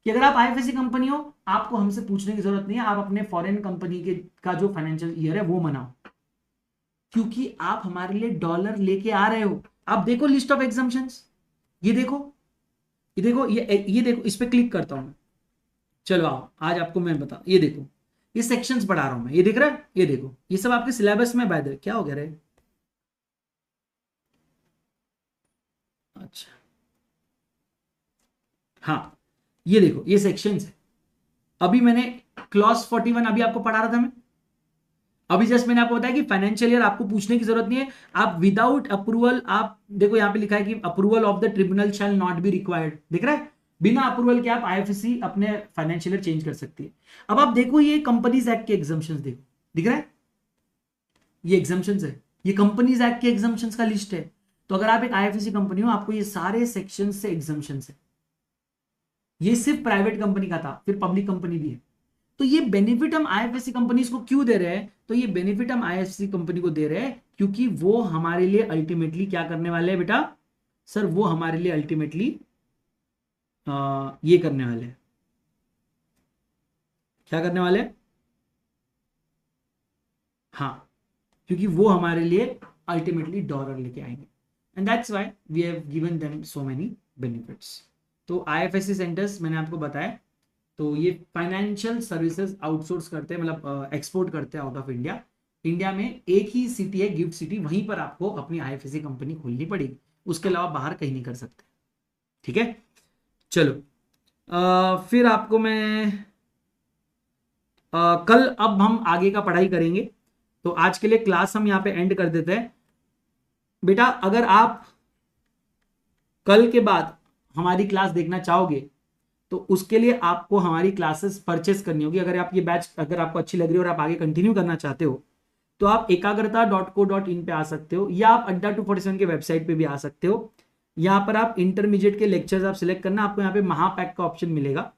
कि अगर आप आईएफएससी कंपनी हो, आपको हमसे पूछने की जरूरत नहीं है, आप अपने फॉरेन कंपनी के का जो फाइनेंशियल ईयर है वो मनाओ, क्योंकि आप हमारे लिए डॉलर लेके आ रहे हो। आप देखो लिस्ट ऑफ एग्जम्पशंस, ये देखो, ये देखो, ये देखो, इस पे क्लिक करता हूं मैं। चलो आओ, आज आपको मैं बता, ये देखो, ये सेक्शंस पढ़ा रहा हूं मैं, ये दिख रहा है, ये देखो, ये सब आपके सिलेबस में। बाय द वे क्या हो गया रे? अच्छा, हाँ, ये देखो, ये सेक्शंस है। अभी मैंने क्लॉज 41 अभी आपको पढ़ा रहा था मैं, अभी जस्ट मैंने आपको बताया कि फाइनेंशियल ईयर आपको पूछने की जरूरत नहीं है। आप विदाउट अप्रूवल, आप देखो यहाँ पे लिखा है कि approval of the tribunal shall not be required, दिख रहा है? बिना अप्रूवल के आप आईएफएससी अपने फाइनेंशियल ईयर चेंज कर सकती है। अब आप देखो, ये कंपनीज एक्ट के एग्जाम्पशंस देखो, दिख रहा है? ये एग्जाम्पशंस है, ये कंपनीज एक्ट के एग्जाम्पशंस का लिस्ट है। तो अगर आप एक आईएफएससी कंपनी हो, आपको ये सारे सेक्शन से एग्जाम्पशंस है। ये सिर्फ प्राइवेट कंपनी का था, फिर पब्लिक कंपनी भी है। तो ये बेनिफिट हम आईएफएससी कंपनीज को क्यों दे रहे हैं? तो ये बेनिफिट हम आईएफएससी कंपनी को दे रहे हैं क्योंकि वो हमारे लिए अल्टीमेटली क्या करने वाले हैं बेटा? सर, वो हमारे लिए अल्टीमेटली ये करने वाले हैं, क्या करने वाले हैं? हाँ, क्योंकि वो हमारे लिए अल्टीमेटली डॉलर लेके आएंगे, and that's why we have given them so many benefits. तो आईएफएससी सेंटर्स मैंने आपको बताया, तो ये फाइनेंशियल सर्विसेज आउटसोर्स करते हैं, मतलब एक्सपोर्ट करते हैं आउट ऑफ इंडिया। इंडिया में एक ही सिटी है, गिफ्ट सिटी, वहीं पर आपको अपनी आईएफएससी कंपनी खोलनी पड़ेगी, उसके अलावा बाहर कहीं नहीं कर सकते। ठीक है, चलो फिर आपको मैं कल, अब हम आगे का पढ़ाई करेंगे। तो आज के लिए क्लास हम यहाँ पे एंड कर देते हैं। बेटा, अगर आप कल के बाद हमारी क्लास देखना चाहोगे तो उसके लिए आपको हमारी क्लासेस परचेस करनी होगी। अगर आप ये बैच, अगर आपको अच्छी लग रही है और आप आगे कंटिन्यू करना चाहते हो, तो आप ekagrata.co.in पे आ सकते हो, या आप अड्डा 247 के वेबसाइट पे भी आ सकते हो। यहाँ पर आप इंटरमीडिएट के लेक्चर्स आप सिलेक्ट करना, आपको यहाँ पे महापैक का ऑप्शन मिलेगा।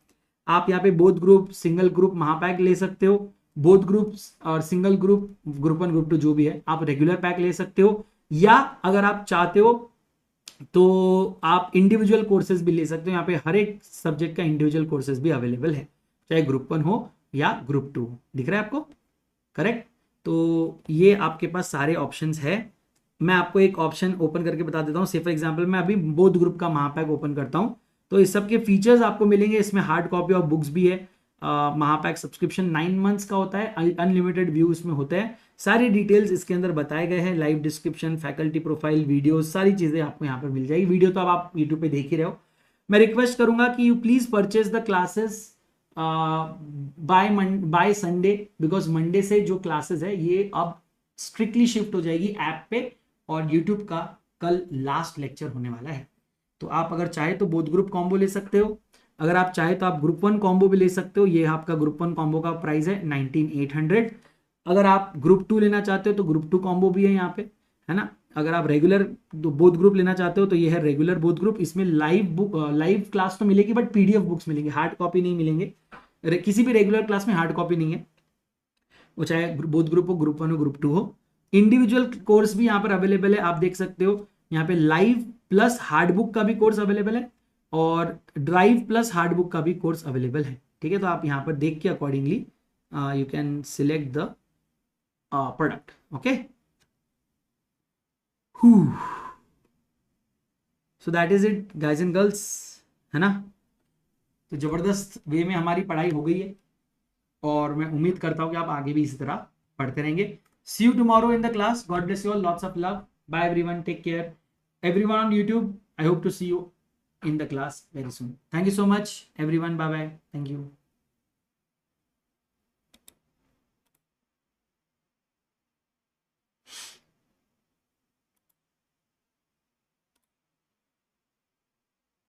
आप यहाँ पे बोथ ग्रुप, सिंगल ग्रुप, महापैक ले सकते हो। बोथ ग्रुप्स और सिंगल ग्रुप, ग्रुप 1 ग्रुप 2 जो भी है, आप रेगुलर पैक ले सकते हो, या अगर आप चाहते हो तो आप इंडिविजुअल कोर्सेज भी ले सकते हो। यहाँ पे हर एक सब्जेक्ट का इंडिविजुअल कोर्सेज भी अवेलेबल है, चाहे ग्रुप 1 हो या ग्रुप 2 हो। दिख रहा है आपको? करेक्ट। तो ये आपके पास सारे ऑप्शंस है। मैं आपको एक ऑप्शन ओपन करके बता देता हूँ। से फॉर एग्जांपल मैं अभी बोथ ग्रुप का महापैक ओपन करता हूँ, तो इस सब के फीचर्स आपको मिलेंगे। इसमें हार्ड कॉपी ऑफ बुक्स भी है। महापैक सब्सक्रिप्शन 9 मंथ्स का होता है, अनलिमिटेड व्यू इसमें होते हैं। सारी डिटेल्स इसके अंदर बताए गए हैं, live description, faculty profile, video, सारी चीज़ें आपको यहाँ पर मिल जाएगी। वीडियो तो अब आप यूट्यूब पे देख ही रहे हो। मैं रिक्वेस्ट करूंगा कि you please purchase the classes bye Sunday, because Monday से जो क्लासेस है ये अब स्ट्रिक्टली शिफ्ट हो जाएगी ऐप पे, और यूट्यूब का कल लास्ट लेक्चर होने वाला है। तो आप अगर चाहे तो बोथ ग्रुप कॉम्बो ले सकते हो, अगर आप चाहे तो आप ग्रुप 1 कॉम्बो भी ले सकते हो। ये आपका ग्रुप 1 कॉम्बो का प्राइस है 19,800। अगर आप ग्रुप 2 लेना चाहते हो तो ग्रुप 2 कॉम्बो भी है यहाँ पे, है ना। अगर आप रेगुलर बोथ ग्रुप लेना चाहते हो तो ये है रेगुलर बोथ ग्रुप। इसमें लाइव क्लास तो मिलेगी, बट पीडीएफ बुक्स मिलेंगे, हार्ड कॉपी नहीं मिलेंगे। किसी भी रेगुलर क्लास में हार्ड कॉपी नहीं है, वो चाहे बोथ ग्रुप हो, ग्रुप 1 हो, ग्रुप 2 हो। इंडिविजुअल कोर्स भी यहाँ पर अवेलेबल है, आप देख सकते हो। यहाँ पे लाइव प्लस हार्ड बुक का भी कोर्स अवेलेबल है, और ड्राइव प्लस हार्ड बुक का भी कोर्स अवेलेबल है। ठीक है, तो आप यहाँ पर देख के accordingly you can select the product. Okay, so that is it guys and girls, है ना. तो जबरदस्त वे में हमारी पढ़ाई हो गई है और मैं उम्मीद करता हूँ कि आप आगे भी इसी तरह पढ़ते रहेंगे. See you tomorrow in the class. God bless you all. Lots of love. Bye everyone. Take care. Everyone on YouTube, I hope to see you in the class very soon. Thank you so much everyone. Bye bye. Thank you.